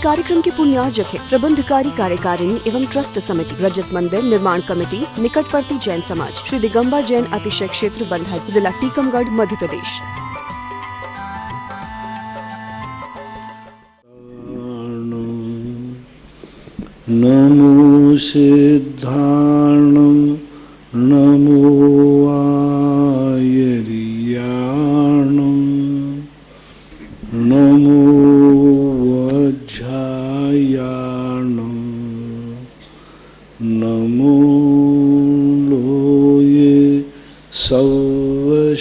कार्यक्रम के पुण्यार्जक है प्रबंधकारी कार्यकारिणी एवं ट्रस्ट समिति, रजत मंदिर निर्माण कमेटी, निकटवर्ती जैन समाज, श्री दिगंबर जैन अतिशय क्षेत्र बंधा, जिला टीकमगढ़, मध्य प्रदेश। नमो सिद्धार्णं नमो आयर्याणं नमो वज्रायाणं नमो लोये सवशाहूणं।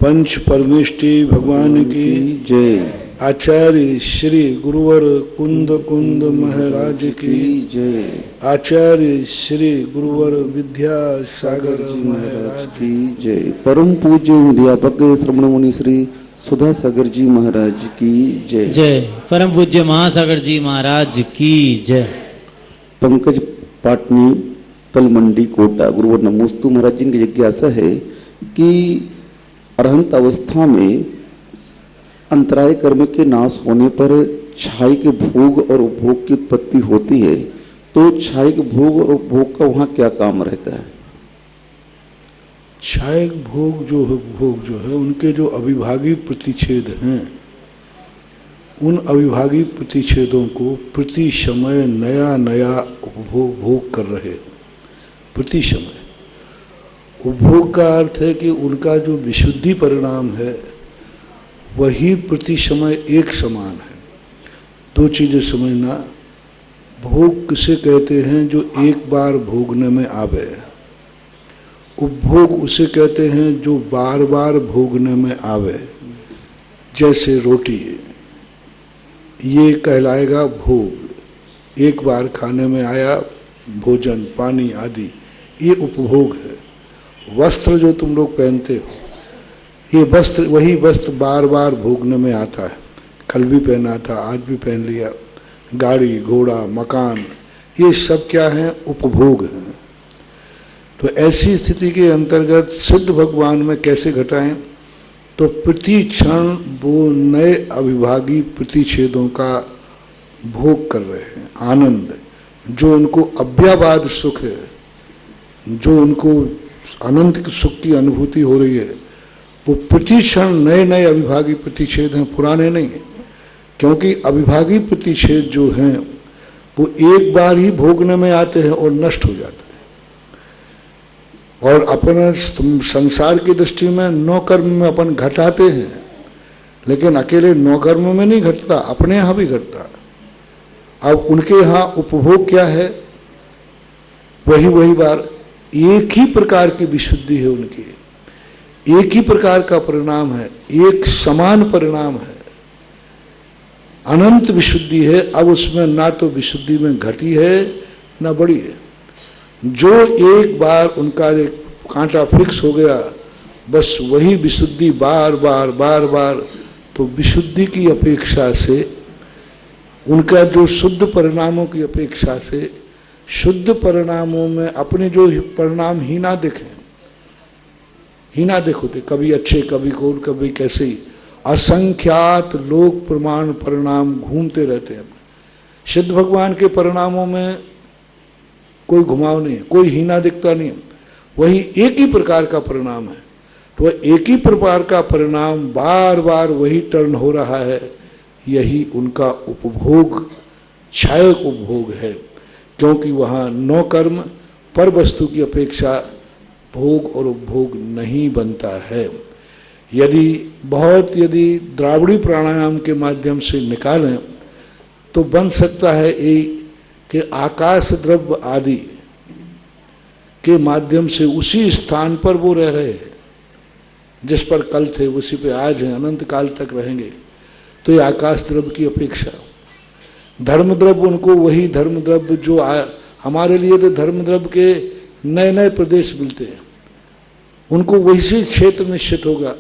पंच परमेष्टि भगवान की जय। आचार्य श्री गुरुवर कुंद कुंद महाराज की जय। आचार्य श्री गुरुवर विद्यासागर महाराज की जय। परम पूज्य अध्यापक श्रमण मुनि श्री सुधा सागर जी महाराज की जय। जय। परम पूज्य महासागर जी महाराज की जय। पंकज पाटनी तलमंडी कोटा गुरुवर नमोस्तु महाराज जी की जिज्ञासा है कि अरहंत अवस्था में अंतराय कर्म के नाश होने पर छाई के भोग और उपभोग की उत्पत्ति होती है, तो छाई के भोग और उपभोग का वहां क्या काम रहता है? छाई भोग जो है उनके जो अविभागी प्रतिच्छेद हैं, उन अविभागी प्रतिच्छेदों को प्रति समय नया नया उपभोग भोग कर रहे हैं। प्रति समय उपभोग का अर्थ है कि उनका जो विशुद्धि परिणाम है वही प्रति समय एक समान है। दो चीजें समझना, भोग किसे कहते हैं जो एक बार भोगने में आवे, उपभोग उसे कहते हैं जो बार बार भोगने में आवे। जैसे रोटी, ये कहलाएगा भोग, एक बार खाने में आया, भोजन पानी आदि, ये उपभोग है। वस्त्र जो तुम लोग पहनते हो, ये वस्त्र वही वस्त्र बार बार भोगने में आता है। कल भी पहना था, आज भी पहन लिया। गाड़ी घोड़ा मकान, ये सब क्या है? उपभोग हैं। तो ऐसी स्थिति के अंतर्गत सिद्ध भगवान में कैसे घटाएं? तो प्रति क्षण वो नए अविभागी प्रतिच्छेदों का भोग कर रहे हैं। आनंद जो उनको अव्याबाद सुख है, जो उनको अनंत सुख की अनुभूति हो रही है, वो प्रतिक्षण नए नए अविभागी प्रतिच्छेद हैं, पुराने नहीं है। क्योंकि अविभागी प्रतिच्छेद जो हैं वो एक बार ही भोगने में आते हैं और नष्ट हो जाते हैं। और अपन संसार की दृष्टि में नौ कर्म में अपन घटाते हैं, लेकिन अकेले नौ कर्म में नहीं घटता, अपने यहाँ भी घटता। अब उनके यहाँ उपभोग क्या है? वही बार एक ही प्रकार की विशुद्धि है उनकी, एक ही प्रकार का परिणाम है, एक समान परिणाम है, अनंत विशुद्धि है। अब उसमें ना तो विशुद्धि में घटी है ना बढ़ी है। जो एक बार उनका एक कांटा फिक्स हो गया, बस वही विशुद्धि बार बार बार बार। तो विशुद्धि की अपेक्षा से, उनका जो शुद्ध परिणामों की अपेक्षा से, शुद्ध परिणामों में अपने जो परिणाम हीना दिखे, हीना देखोते, कभी अच्छे कभी कौन कभी कैसे ही असंख्यात लोक प्रमाण परिणाम घूमते रहते हैं। सिद्ध भगवान के परिणामों में कोई घुमाव नहीं है, कोई हीना दिखता नहीं है, वही एक ही प्रकार का परिणाम है। तो वह एक ही प्रकार का परिणाम बार बार वही टर्न हो रहा है। यही उनका उपभोग, छायक उपभोग है। क्योंकि वहाँ नौ कर्म पर वस्तु की अपेक्षा भोग और उपभोग नहीं बनता है। यदि द्राविड़ी प्राणायाम के माध्यम से निकालें तो बन सकता है ये कि आकाश द्रव्य आदि के माध्यम से उसी स्थान पर वो रह रहे हैं जिस पर कल थे, उसी पे आज हैं, अनंत काल तक रहेंगे। तो ये आकाश द्रव्य की अपेक्षा धर्म द्रव्य, उनको वही धर्म द्रव्य जो हमारे लिए तो धर्म द्रव्य के नए नए प्रदेश मिलते हैं, उनको वही क्षेत्र निश्चित होगा।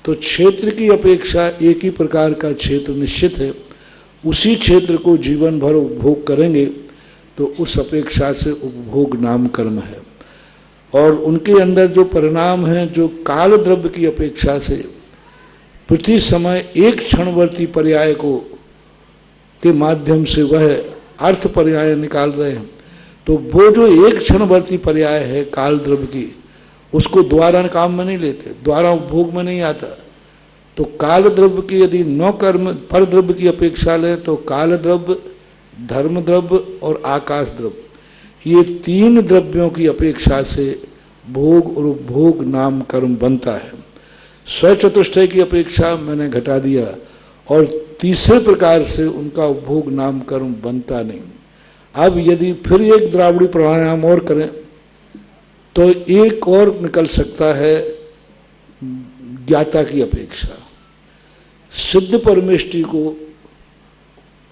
तो क्षेत्र की अपेक्षा एक ही प्रकार का क्षेत्र निश्चित है, उसी क्षेत्र को जीवन भर उपभोग करेंगे तो उस अपेक्षा से उपभोग नाम कर्म है। और उनके अंदर जो परिणाम हैं जो काल द्रव्य की अपेक्षा से प्रति समय एक क्षणवर्ती पर्याय को के माध्यम से वह अर्थ पर्याय निकाल रहे हैं। तो वो जो एक क्षणवर्ती पर्याय है काल द्रव्य की, उसको द्वारा काम में नहीं लेते, द्वारा उपभोग में नहीं आता। तो काल द्रव्य की यदि नौ कर्म पर द्रव्य की अपेक्षा ले तो काल द्रव्य, धर्म द्रव्य और आकाश द्रव्य, ये तीन द्रव्यों की अपेक्षा से भोग और उपभोग नाम कर्म बनता है। स्वचतुष्टय की अपेक्षा मैंने घटा दिया, और तीसरे प्रकार से उनका उपभोग नाम कर्म बनता नहीं। अब यदि फिर एक द्राविड़ी प्राणायाम और करें तो एक और निकल सकता है ज्ञाता की अपेक्षा। सिद्ध परमेष्टि को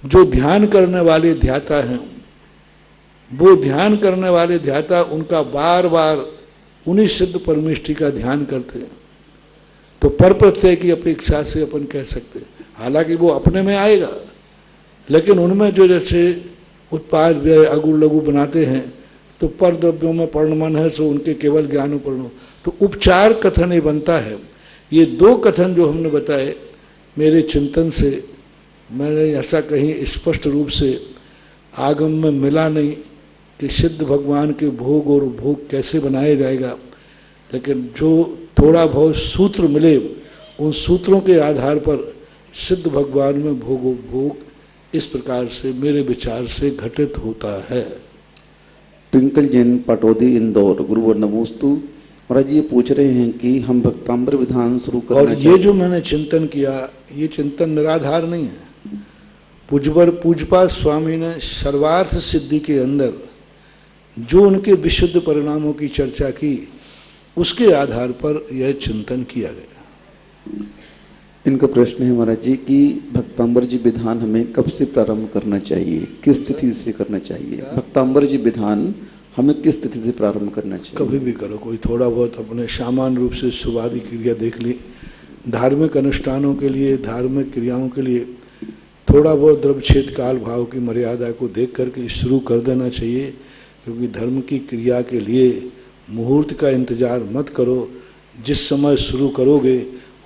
जो ध्यान करने वाले ध्याता हैं, वो ध्यान करने वाले ध्याता उनका बार बार उन्हीं सिद्ध परमेष्टि का ध्यान करते हैं। तो पर प्रत्यय की अपेक्षा से अपन कह सकते हैं, हालांकि वो अपने में आएगा, लेकिन उनमें जो जैसे उत्पाद व्यय अगुण लघु बनाते हैं, तो पर द्रव्यों में पर्णमन है सो उनके केवल ज्ञान उपर्ण, तो उपचार कथन ये बनता है। ये दो कथन जो हमने बताए मेरे चिंतन से, मैंने ऐसा कहीं स्पष्ट रूप से आगम में मिला नहीं कि सिद्ध भगवान के भोग और उपभोग कैसे बनाया जाएगा, लेकिन जो थोड़ा बहुत सूत्र मिले उन सूत्रों के आधार पर सिद्ध भगवान में भोग उपभोग इस प्रकार से मेरे विचार से घटित होता है। ट्विंकल जैन पाटौदी इंदौर, गुरुवर नमोस्तु। महाराज ये पूछ रहे हैं कि हम भक्तांबर विधान शुरू करना और ये जो मैंने चिंतन किया, ये चिंतन निराधार नहीं है। पूजवर पूजपा स्वामी ने सर्वार्थ सिद्धि के अंदर जो उनके विशुद्ध परिणामों की चर्चा की, उसके आधार पर यह चिंतन किया गया। इनका प्रश्न है महाराज जी कि भक्तांबर जी विधान हमें कब से प्रारंभ करना चाहिए, किस तिथि से करना चाहिए? भक्तांबर जी विधान हमें किस तिथि से प्रारंभ करना चाहिए? कभी भी करो, कोई थोड़ा बहुत अपने सामान्य रूप से शुभादि क्रिया देख ली, धार्मिक अनुष्ठानों के लिए, धार्मिक क्रियाओं के लिए थोड़ा बहुत द्रव्यक्षेत्र काल भाव की मर्यादा को देख करके शुरू कर देना चाहिए, क्योंकि धर्म की क्रिया के लिए मुहूर्त का इंतजार मत करो, जिस समय शुरू करोगे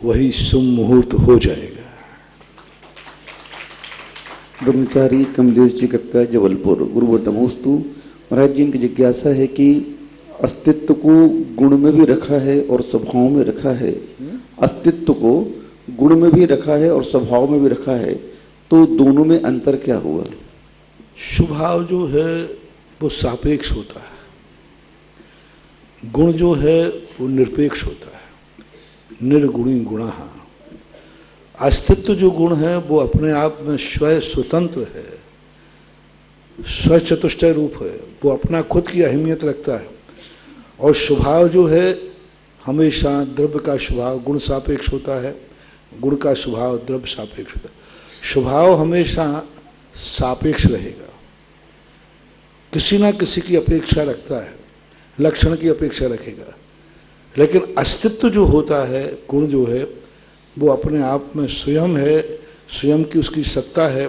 वही शुभ मुहूर्त हो जाएगा। ब्रह्मचारी कमलेश जी कक्का, जबलपुर, गुरुवर नमोस्तु। महाराज जी इनकी जिज्ञासा है कि अस्तित्व को गुण में भी रखा है और स्वभाव में रखा है, अस्तित्व को गुण में भी रखा है और स्वभाव में भी रखा है, तो दोनों में अंतर क्या हुआ? स्वभाव जो है वो सापेक्ष होता है, गुण जो है वो निरपेक्ष होता है, निर्गुणी गुणः। अस्तित्व जो गुण है वो अपने आप में स्वयं स्वतंत्र है, स्व चतुष्टय रूप है, वो अपना खुद की अहमियत रखता है। और स्वभाव जो है हमेशा द्रव्य का स्वभाव गुण सापेक्ष होता है, गुण का स्वभाव द्रव्य सापेक्ष होता है। स्वभाव हमेशा सापेक्ष रहेगा, किसी ना किसी की अपेक्षा रखता है, लक्षण की अपेक्षा रखेगा। लेकिन अस्तित्व जो होता है, गुण जो है, वो अपने आप में स्वयं है, स्वयं की उसकी सत्ता है,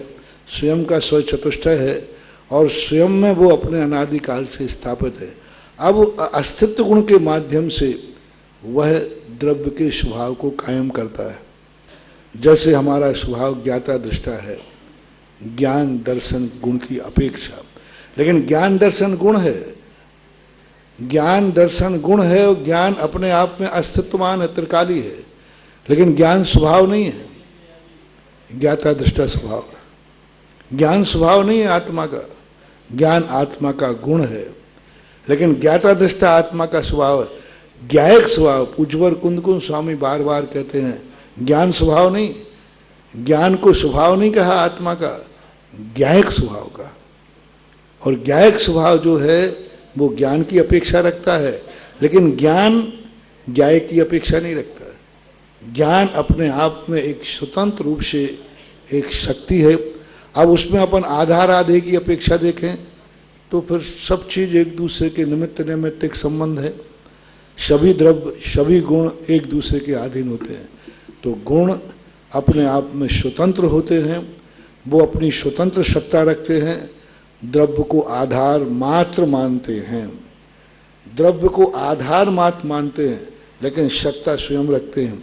स्वयं का स्व चतुष्टय है, और स्वयं में वो अपने अनादिकाल से स्थापित है। अब अस्तित्व गुण के माध्यम से वह द्रव्य के स्वभाव को कायम करता है। जैसे हमारा स्वभाव ज्ञाता दृष्टा है, ज्ञान दर्शन गुण की अपेक्षा, लेकिन ज्ञान दर्शन गुण है, ज्ञान दर्शन गुण है, और ज्ञान अपने आप में अस्तित्वमान है, त्रिकाली है, लेकिन ज्ञान स्वभाव नहीं है, ज्ञाता दृष्टा स्वभाव है। ज्ञान स्वभाव नहीं है आत्मा का, ज्ञान आत्मा का गुण है, लेकिन ज्ञाता दृष्टा आत्मा का स्वभाव है, ज्ञायक स्वभाव। पूज्यवर कुंदकुंद स्वामी बार बार कहते हैं ज्ञान स्वभाव नहीं, ज्ञान को स्वभाव नहीं कहा आत्मा का, ज्ञायक स्वभाव का। और ज्ञायक स्वभाव जो है वो ज्ञान की अपेक्षा रखता है, लेकिन ज्ञान ज्ञायक की अपेक्षा नहीं रखता। ज्ञान अपने आप में एक स्वतंत्र रूप से एक शक्ति है। अब उसमें अपन आधार आधे की अपेक्षा देखें तो फिर सब चीज एक दूसरे के निमित्त नैमित्तिक संबंध है, सभी द्रव्य सभी गुण एक दूसरे के अधीन होते हैं। तो गुण अपने आप में स्वतंत्र होते हैं, वो अपनी स्वतंत्र सत्ता रखते हैं, द्रव्य को आधार मात्र मानते हैं, द्रव्य को आधार मात्र मानते हैं, लेकिन सत्ता स्वयं रखते हैं।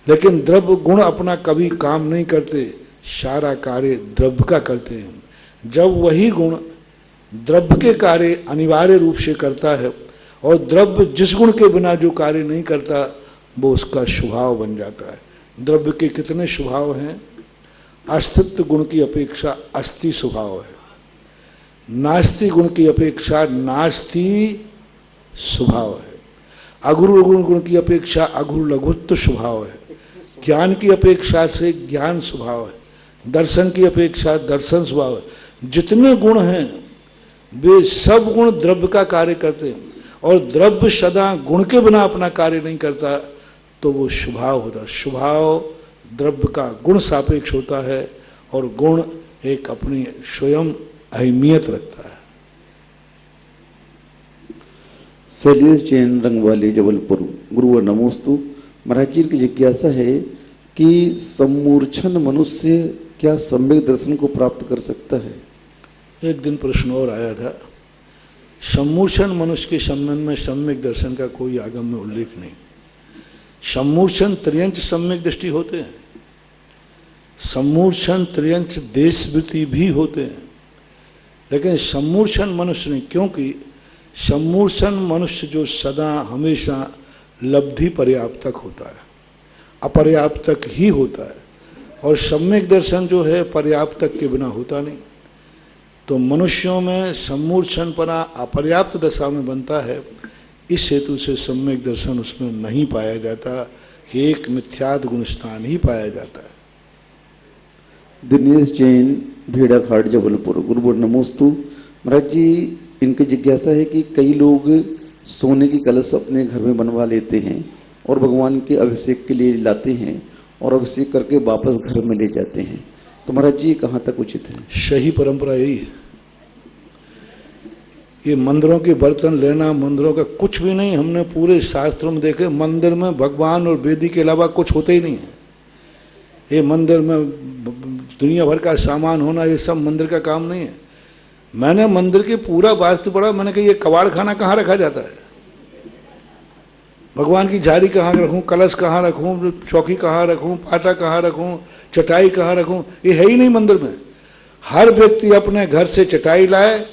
लेकिन द्रव्य गुण अपना कभी काम नहीं करते, सारा कार्य द्रव्य का करते हैं। जब वही गुण द्रव्य के कार्य अनिवार्य रूप से करता है और द्रव्य जिस गुण के बिना जो कार्य नहीं करता वो उसका स्वभाव बन जाता है। द्रव्य के कितने स्वभाव हैं? अस्तित्व गुण की अपेक्षा अस्ति स्वभाव है, नास्ति गुण की अपेक्षा नास्ति स्वभाव है, अगुरु गुण की अपेक्षा अगुरु लघुत्व स्वभाव है, ज्ञान की अपेक्षा से ज्ञान स्वभाव है, दर्शन की अपेक्षा दर्शन स्वभाव है। जितने गुण हैं वे सब गुण द्रव्य का कार्य करते हैं और द्रव्य सदा गुण के बिना अपना कार्य नहीं करता तो वो स्वभाव होता है। स्वभाव द्रव्य का गुण सापेक्ष होता है और गुण एक अपनी स्वयं अहमियत रखता है। शैलेश जैन रंगवाले जबलपुर, गुरुवर नमोस्तु। महाराज जी की जिज्ञासा है कि सम्मूर्छन मनुष्य क्या सम्यक दर्शन को प्राप्त कर सकता है? एक दिन प्रश्न और आया था, सम्मूर्छन मनुष्य के संबंध में सम्यक दर्शन का कोई आगम में उल्लेख नहीं। सम्मूर्छन त्रियंच सम्यक दृष्टि होते हैं, सम्मूर्छन त्रियंच देशवृत्ति भी होते हैं, लेकिन सम्मूर्छन मनुष्य नहीं, क्योंकि सम्मूर्छन मनुष्य जो सदा हमेशा लब्धि पर्याप्तक होता है, अपर्याप्तक ही होता है, और सम्यक दर्शन जो है पर्याप्तक के बिना होता नहीं। तो मनुष्यों में सम्मूर्छनपना अपर्याप्त दशा में बनता है, इस हेतु से सम्यक दर्शन उसमें नहीं पाया जाता, एक मिथ्याद गुण स्थान ही पाया जाता है। दिनेश जैन भेड़ाघाट जबलपुर, गुरुवर नमोस्तु। महाराज जी इनकी जिज्ञासा है कि कई लोग सोने की कलश अपने घर में बनवा लेते हैं और भगवान के अभिषेक के लिए लाते हैं और अभिषेक करके वापस घर में ले जाते हैं, तो महाराज जी कहाँ तक उचित है? सही परंपरा यही है। ये मंदिरों के बर्तन लेना, मंदिरों का कुछ भी नहीं। हमने पूरे शास्त्रों में देखे, मंदिर में भगवान और वेदी के अलावा कुछ होता ही नहीं है। ये मंदिर में दुनिया भर का सामान होना, ये सब मंदिर का काम नहीं है। मैंने मंदिर के पूरा वास्तु पढ़ा, मैंने कहा ये कबाड़ खाना कहाँ रखा जाता है? भगवान की झाड़ी कहाँ रखूं, कलश कहाँ रखूं, चौकी कहाँ रखूं, पाटा कहाँ रखूं, चटाई कहाँ रखूं, ये है ही नहीं मंदिर में। हर व्यक्ति अपने घर से चटाई लाए,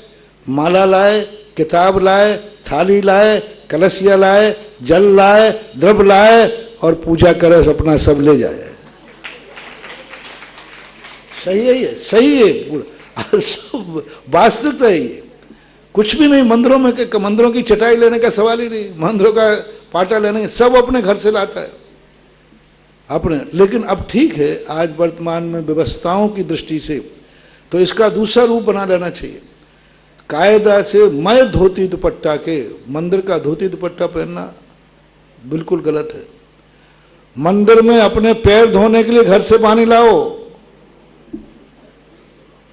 माला लाए, किताब लाए, थाली लाए, कलशिया लाए, जल लाए, द्रव्य लाए और पूजा करे, अपना सब ले जाए। सही है ये, सही है, सब वास्तविकता है ये। कुछ भी नहीं मंदिरों में, मंदिरों की चटाई लेने का सवाल ही नहीं, मंदिरों का पाटा लेने, सब अपने घर से लाता है अपने। लेकिन अब ठीक है, आज वर्तमान में व्यवस्थाओं की दृष्टि से तो इसका दूसरा रूप बना लेना चाहिए। कायदा से मैं धोती दुपट्टा के मंदिर का धोती दुपट्टा पहनना बिल्कुल गलत है। मंदिर में अपने पैर धोने के लिए घर से पानी लाओ,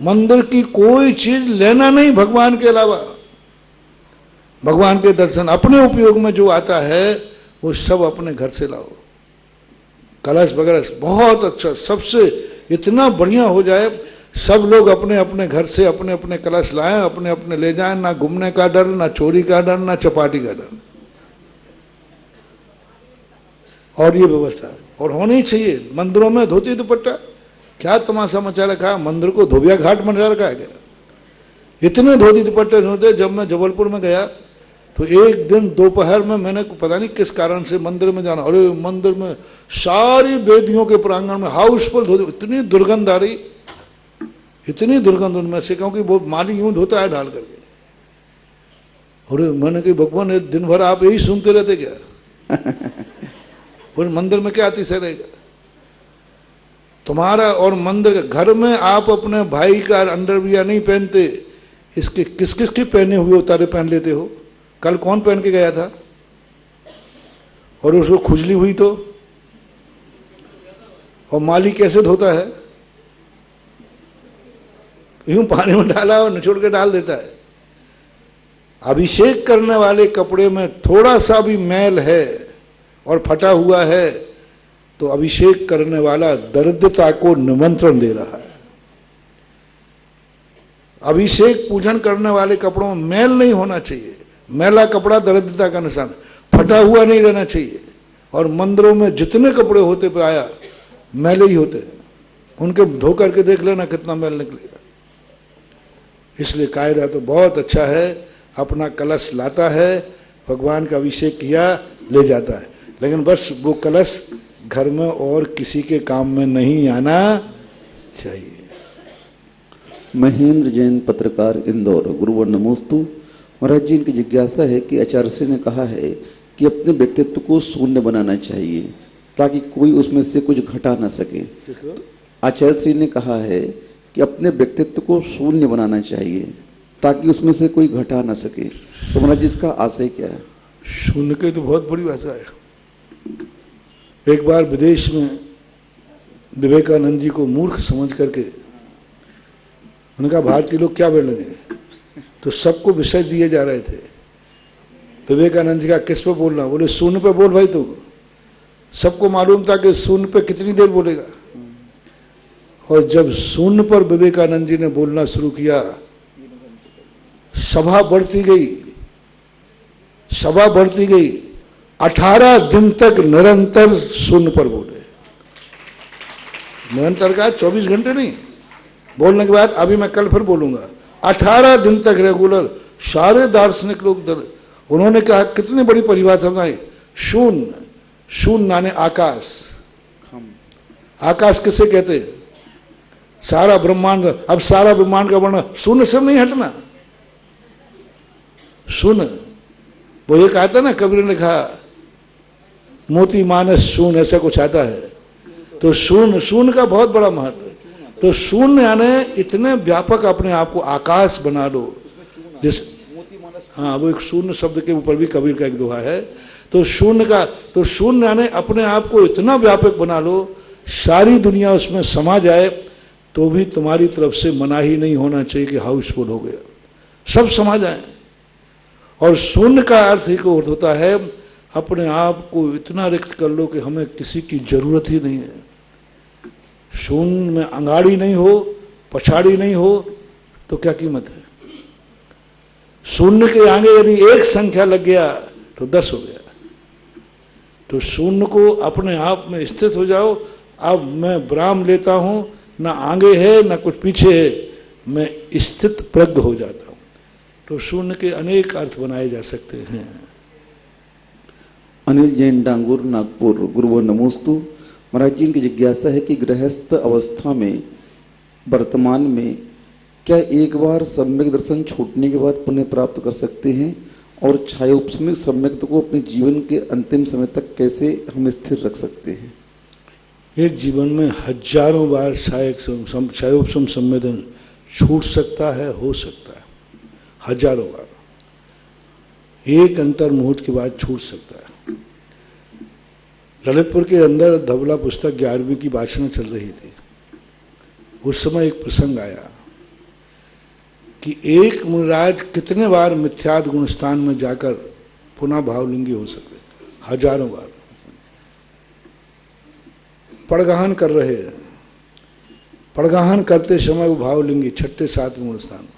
मंदिर की कोई चीज लेना नहीं भगवान के अलावा। भगवान के दर्शन अपने उपयोग में जो आता है वो सब अपने घर से लाओ। कलश वगैरह बहुत अच्छा, सबसे इतना बढ़िया हो जाए, सब लोग अपने अपने घर से अपने अपने कलश लाएं, अपने अपने ले जाएं, ना घूमने का डर, ना चोरी का डर, ना चपाटी का डर। और ये व्यवस्था और होनी चाहिए। मंदिरों में धोती दुपट्टा क्या तमाशा मचा रखा है, मंदिर को धोबिया घाट मचा रखा है क्या? इतने धोती दुपट्टे होते। जब मैं जबलपुर में गया तो एक दिन दोपहर में मैंने पता नहीं किस कारण से मंदिर में जाना, अरे मंदिर में सारी वेदियों के प्रांगण में हाउसफुल धोती, इतनी दुर्गंध आ रही, इतनी दुर्गंध उनमें से, क्योंकि वो माली यूं धोता है डाल करके। और मैंने कहा भगवान दिन भर आप यही सुनते रहते क्या? और मंदिर में क्या अतिशय रहेगा तुम्हारा? और मंदिर घर में आप अपने भाई का अंडरवियर नहीं पहनते, इसके किस किस के पहने हुए उतारे पहन लेते हो? कल कौन पहन के गया था और उसको खुजली हुई तो? और माली कैसे धोता है? यूं पानी में डाला और निचोड़ के डाल देता है। अभिषेक करने वाले कपड़े में थोड़ा सा भी मैल है और फटा हुआ है तो अभिषेक करने वाला दरिद्रता को निमंत्रण दे रहा है। अभिषेक पूजन करने वाले कपड़ों में मैल नहीं होना चाहिए। मैला कपड़ा दरिद्रता का निशान, फटा हुआ नहीं रहना चाहिए और मंदिरों में जितने कपड़े होते प्राय मैले ही होते, उनके धो करके देख लेना कितना मैल निकलेगा। इसलिए कायदा तो बहुत अच्छा है, अपना कलश लाता है, भगवान का अभिषेक किया, ले जाता है, लेकिन बस वो कलश घर में और किसी के काम में नहीं आना चाहिए। महेंद्र जैन, पत्रकार, इंदौर। गुरुवर नमोस्तु। महाराज जी, इनकी जिज्ञासा है कि आचार्य श्री ने कहा है कि अपने व्यक्तित्व को शून्य बनाना चाहिए ताकि कोई उसमें से कुछ घटा ना सके। आचार्य श्री ने कहा है कि अपने व्यक्तित्व को शून्य बनाना चाहिए ताकि उसमें से कोई घटा ना सके, तो महाराज जी इसका आशय क्या है? शून्य की तो बहुत बड़ी भाषा है। एक बार विदेश में विवेकानंद जी को मूर्ख समझ करके उन्होंने कहा भारतीय लोग क्या बोलेंगे, तो सबको विषय दिए जा रहे थे। विवेकानंद जी का किस पे बोलना, बोले शून्य पे बोल भाई। तो सबको मालूम था कि शून्य पे कितनी देर बोलेगा, और जब शून्य पर विवेकानंद जी ने बोलना शुरू किया, सभा बढ़ती गई, सभा बढ़ती गई। 18 दिन तक निरंतर शून्य पर बोले। निरंतर का 24 घंटे नहीं, बोलने के बाद अभी मैं कल फिर बोलूंगा। 18 दिन तक रेगुलर सारे दार्शनिक लोग उन्होंने कहा, कितनी बड़ी परिभाषा बनाई, शून्य। शून्य माने आकाश। आकाश किसे कहते? सारा ब्रह्मांड। अब सारा ब्रह्मांड का वर्णन शून्य से नहीं हटना। शून्य वो एक आता ना, कबीर ने कहा मोती मानस शून्य, ऐसा कुछ आता है। तो शून्य, शून्य का बहुत बड़ा महत्व है। तो शून्य यानी इतने व्यापक अपने आप को आकाश बना लो जिस, हाँ वो एक शून्य शब्द के ऊपर भी कबीर का एक दोहा है। तो शून्य का, तो शून्य यानी अपने आप को इतना व्यापक बना लो, सारी दुनिया उसमें समा जाए तो भी तुम्हारी तरफ से मनाही नहीं होना चाहिए कि हाउसफुल हो गया, सब समा जाए। और शून्य का अर्थ ही को होता है अपने आप को इतना रिक्त कर लो कि हमें किसी की जरूरत ही नहीं है। शून्य में अंगाड़ी नहीं हो, पछाड़ी नहीं हो, तो क्या कीमत है? शून्य के आगे यदि एक संख्या लग गया तो 10 हो गया। तो शून्य को अपने आप में स्थित हो जाओ। अब मैं विराम लेता हूं, ना आगे है ना कुछ पीछे है, मैं स्थित प्रज्ञ हो जाता हूं। तो शून्य के अनेक अर्थ बनाए जा सकते हैं। अनिल जैन, डांगुर, नागपुर। गुरुवर नमोस्तु। महाराज जी, इनकी जिज्ञासा है कि गृहस्थ अवस्था में वर्तमान में क्या एक बार सम्यक दर्शन छूटने के बाद पुनः प्राप्त कर सकते हैं, और छायोपशमिक सम्यक्ता को अपने जीवन के अंतिम समय तक कैसे हम स्थिर रख सकते हैं? एक जीवन में हजारों बार छायोपशम संवेदन छूट सकता है, हो सकता है, हजारों बार। एक अंतर मुहूर्त के बाद छूट सकता है। ललितपुर के अंदर धबला पुस्तक 11वीं की वाचना चल रही थी। उस समय एक प्रसंग आया कि एक मुनिराज कितने बार मिथ्याद गुण स्थान में जाकर पुनः भावलिंगी हो सकते, हजारों बार। पड़गाहन कर रहे हैं, पड़गाहन करते समय वो भावलिंगी 6ठे 7वें गुण स्थान,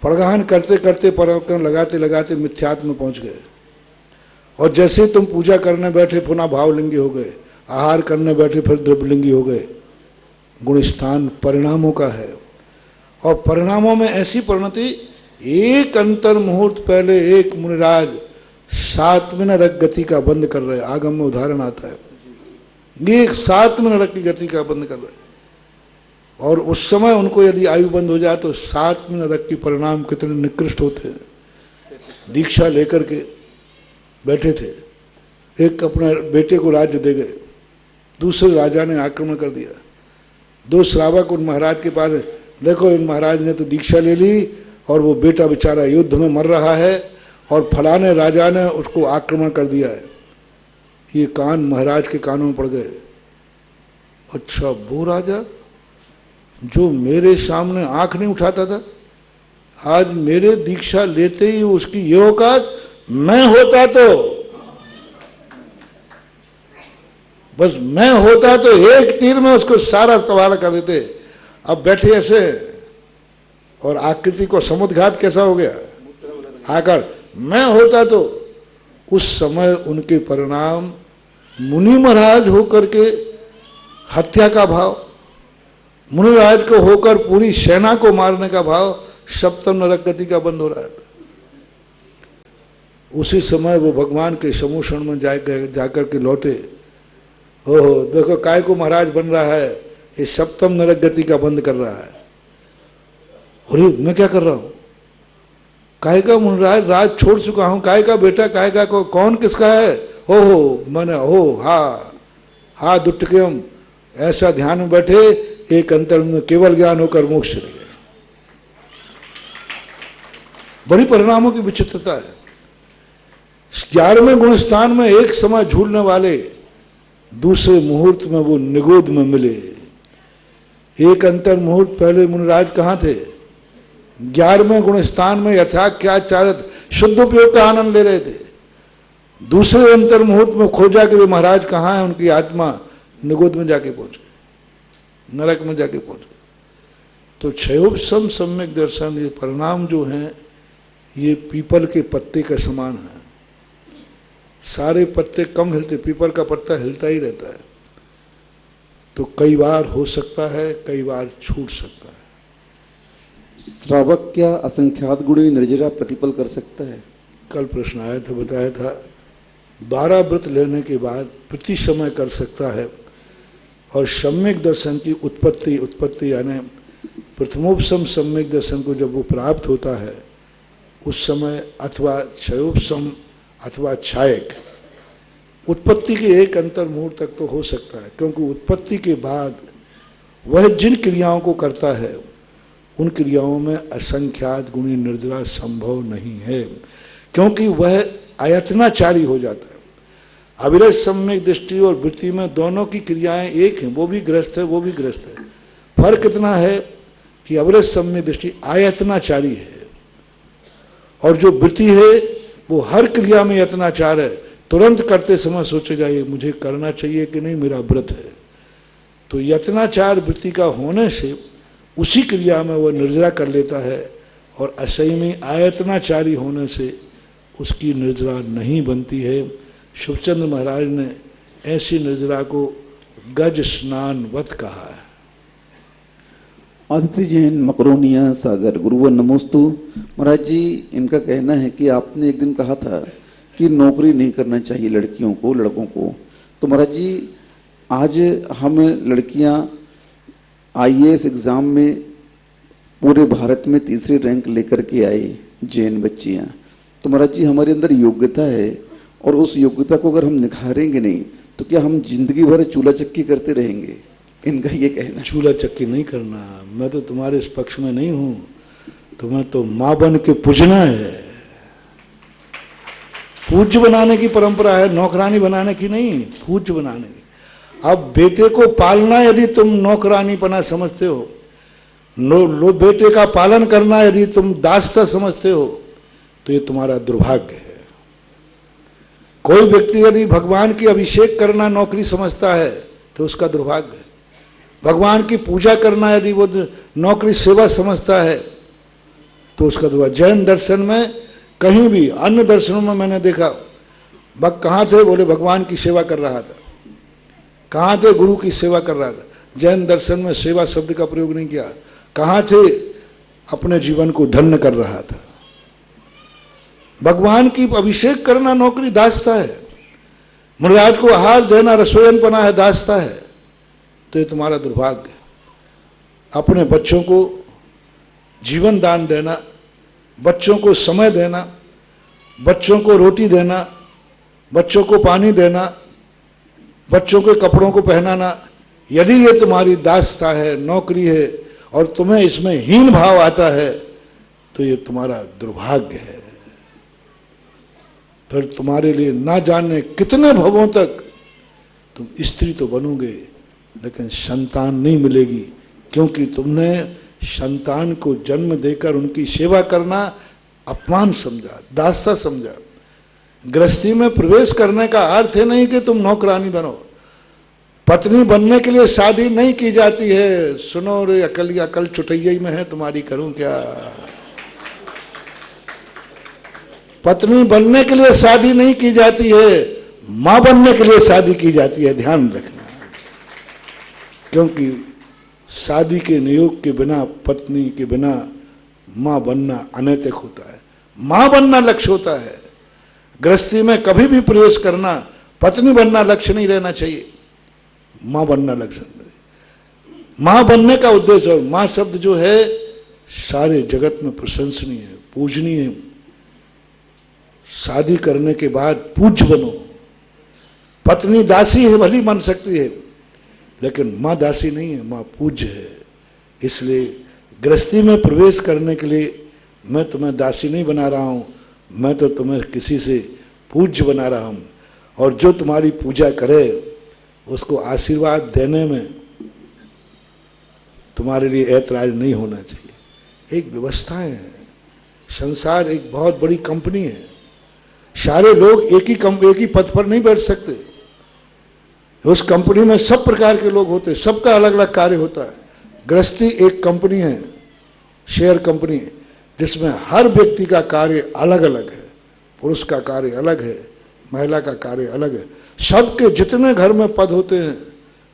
पड़गाहन करते करते पराक्रम लगाते लगाते मिथ्यात्म में पहुंच गए। और जैसे तुम पूजा करने बैठे पुनः भावलिंगी हो गए, आहार करने बैठे फिर द्रव्यलिंगी हो गए। गुण स्थान परिणामों का है, और परिणामों में ऐसी परिणति, एक अंतर मुहूर्त पहले एक मुनिराज 7वें नरक गति का बंद कर रहे। आगम में उदाहरण आता है, एक 7वें नरक की गति का बंद कर रहे। और उस समय उनको यदि आयु बंद हो जाए तो 7वें नरक के परिणाम कितने निकृष्ट होते हैं। दीक्षा लेकर के बैठे थे, एक अपने बेटे को राज्य दे गए, दूसरे राजा ने आक्रमण कर दिया। 2 श्रावक उन महाराज के पास, देखो इन महाराज ने तो दीक्षा ले ली और वो बेटा बेचारा युद्ध में मर रहा है, और फलाने राजा ने उसको आक्रमण कर दिया है। ये कान महाराज के कानों में पड़ गए। अच्छा, वो राजा जो मेरे सामने आंख नहीं उठाता था, आज मेरे दीक्षा लेते ही उसकी ये औकात, मैं होता तो, बस मैं होता तो एक तीर में उसको सारा तबाह कर देते। अब बैठे ऐसे, और आकृति को समुद्घात कैसा हो गया आकर, मैं होता तो। उस समय उनके परिणाम मुनि महाराज होकर के हत्या का भाव, मुनिराज को होकर पूरी सेना को मारने का भाव, सप्तम नरक गति का बंद हो रहा है। उसी समय वो भगवान के समूषण में जाकर के लौटे, ओहो देखो काय को महाराज बन रहा है, ये सप्तम नरक गति का बंद कर रहा है। अरे मैं क्या कर रहा हूं, काय का मुनिराज, राज छोड़ चुका हूं, काय का बेटा, काय का को कौन किसका है, हो मैंने हो हा दुट्टकम, ऐसा ध्यान में बैठे, एक अंतर में केवल ज्ञान होकर मोक्ष चले गए। बड़ी परिणामों की विचित्रता है। 11वें गुणस्थान में एक समय झूलने वाले दूसरे मुहूर्त में वो निगोद में मिले। एक अंतर मुहूर्त पहले मुनिराज कहां थे, 11वें गुणस्थान में यथा क्या चारत शुद्ध उपयोग का आनंद ले रहे थे। दूसरे अंतर मुहूर्त में खोजा कि वे महाराज कहां है, उनकी आत्मा निगोद में जाके पहुंच गई, नरक में जाके पहुंच गई। तो क्षयोपशम सम्यक दर्शन, ये परिणाम जो हैं ये पीपल के पत्ते के समान है। सारे पत्ते कम हिलते, पीपल का पत्ता हिलता ही रहता है। तो कई बार हो सकता है, कई बार छूट सकता है। श्रावक क्या असंख्यात गुणी निर्जरा प्रतिपल कर सकता है? कल प्रश्न आया था, बताया था 12 व्रत लेने के बाद प्रति समय कर सकता है। और सम्यक दर्शन की उत्पत्ति यानी प्रथमोपशम सम्यक दर्शन को जब वो प्राप्त होता है उस समय अथवा क्षयोपशम अथवा क्षायक उत्पत्ति के एक अंतर मुहूर्त तक तो हो सकता है, क्योंकि उत्पत्ति के बाद वह जिन क्रियाओं को करता है उन क्रियाओं में असंख्यात गुणी निर्जरा संभव नहीं है, क्योंकि वह आयतनाचारी हो जाता है। अविरत सम्यक दृष्टि और वृत्ति में दोनों की क्रियाएं एक हैं, वो भी ग्रस्त है, वो भी ग्रस्त है। फर्क इतना है कि अविरत सम्यक दृष्टि आयतनाचारी है और जो वृत्ति है वो हर क्रिया में यत्नाचार है, तुरंत करते समय सोचेगा ये मुझे करना चाहिए कि नहीं, मेरा व्रत है। तो यत्नाचार वृत्ति का होने से उसी क्रिया में वह निर्जरा कर लेता है, और असंयमी आयतनाचारी होने से उसकी निर्जरा नहीं बनती है। शुभचंद्र महाराज ने ऐसी निर्जरा को गज स्नानवत कहा है। आदित्य जैन मकरोनिया सागर गुरुवर नमोस्तु। महाराज जी, इनका कहना है कि आपने एक दिन कहा था कि नौकरी नहीं करना चाहिए लड़कियों को, लड़कों को। तो महाराज जी, आज हम लड़कियां आईएएस एग्जाम में पूरे भारत में तीसरी रैंक लेकर के आए, जैन बच्चियां। तो महाराज जी, हमारे अंदर योग्यता है और उस योग्यता को अगर हम निखारेंगे नहीं तो क्या हम जिंदगी भर चूल्हा चक्की करते रहेंगे? इनका ये कहना। चूल्हा चक्की नहीं करना, मैं तो तुम्हारे इस पक्ष में नहीं हूं। तुम्हें तो मां बन के पूजना है, पूज्य बनाने की परंपरा है, नौकरानी बनाने की नहीं, पूज्य बनाने की। अब बेटे को पालना यदि तुम नौकरानी पना समझते हो, बेटे का पालन करना यदि तुम दास्ता समझते हो, तो ये तुम्हारा दुर्भाग्य है। कोई व्यक्ति यदि भगवान की अभिषेक करना नौकरी समझता है तो उसका दुर्भाग्य है। भगवान की पूजा करना यदि वो नौकरी सेवा समझता है तो उसका दुर्भाग्य। जैन दर्शन में कहीं भी, अन्य दर्शनों में मैंने देखा, भक्त कहाँ थे, बोले भगवान की सेवा कर रहा था। कहाँ थे, गुरु की सेवा कर रहा था। जैन दर्शन में सेवा शब्द का प्रयोग नहीं किया। कहाँ थे, अपने जीवन को धन्य कर रहा था। भगवान की अभिषेक करना नौकरी दास्ता है, मुनिराज को आहार देना रसोयन पना है, दास्ता है। तो ये तुम्हारा दुर्भाग्य है। अपने बच्चों को जीवन दान देना, बच्चों को समय देना, बच्चों को रोटी देना, बच्चों को पानी देना, बच्चों के कपड़ों को पहनाना, यदि ये तुम्हारी दास्ता है, नौकरी है, और तुम्हें इसमें हीन भाव आता है, तो ये तुम्हारा दुर्भाग्य है। फिर तुम्हारे लिए ना जाने कितने भवों तक तुम स्त्री तो बनोगे लेकिन संतान नहीं मिलेगी, क्योंकि तुमने संतान को जन्म देकर उनकी सेवा करना अपमान समझा, दास्ता समझा। गृहस्थी में प्रवेश करने का अर्थ है नहीं कि तुम नौकरानी बनो। पत्नी बनने के लिए शादी नहीं की जाती है। सुनो रे अकल, अकल चुटैया में है तुम्हारी, करूं क्या। पत्नी बनने के लिए शादी नहीं की जाती है, मां बनने के लिए शादी की जाती है, ध्यान रखना। क्योंकि शादी के नियोग के बिना, पत्नी के बिना मां बनना अनैतिक होता है। मां बनना लक्ष्य होता है। गृहस्थी में कभी भी प्रवेश करना, पत्नी बनना लक्ष्य नहीं रहना चाहिए, मां बनना लक्ष्य। मां बनने का उद्देश्य, और मां शब्द जो है सारे जगत में प्रशंसनीय है, पूजनीय है। शादी करने के बाद पूज्य बनो। पत्नी दासी है, भली बन सकती है, लेकिन मां दासी नहीं है, मां पूज्य है। इसलिए गृहस्थी में प्रवेश करने के लिए मैं तुम्हें दासी नहीं बना रहा हूं, मैं तो तुम्हें किसी से पूज्य बना रहा हूं। और जो तुम्हारी पूजा करे उसको आशीर्वाद देने में तुम्हारे लिए ऐतराज नहीं होना चाहिए। एक व्यवस्थाएं हैं। संसार एक बहुत बड़ी कंपनी है। सारे लोग एक ही पद पर नहीं बैठ सकते। उस कंपनी में सब प्रकार के लोग होते हैं, सबका अलग अलग कार्य होता है। गृहस्थी एक कंपनी है, शेयर कंपनी, जिसमें हर व्यक्ति का कार्य अलग अलग है। पुरुष का कार्य अलग है, महिला का कार्य अलग है। सबके जितने घर में पद होते हैं,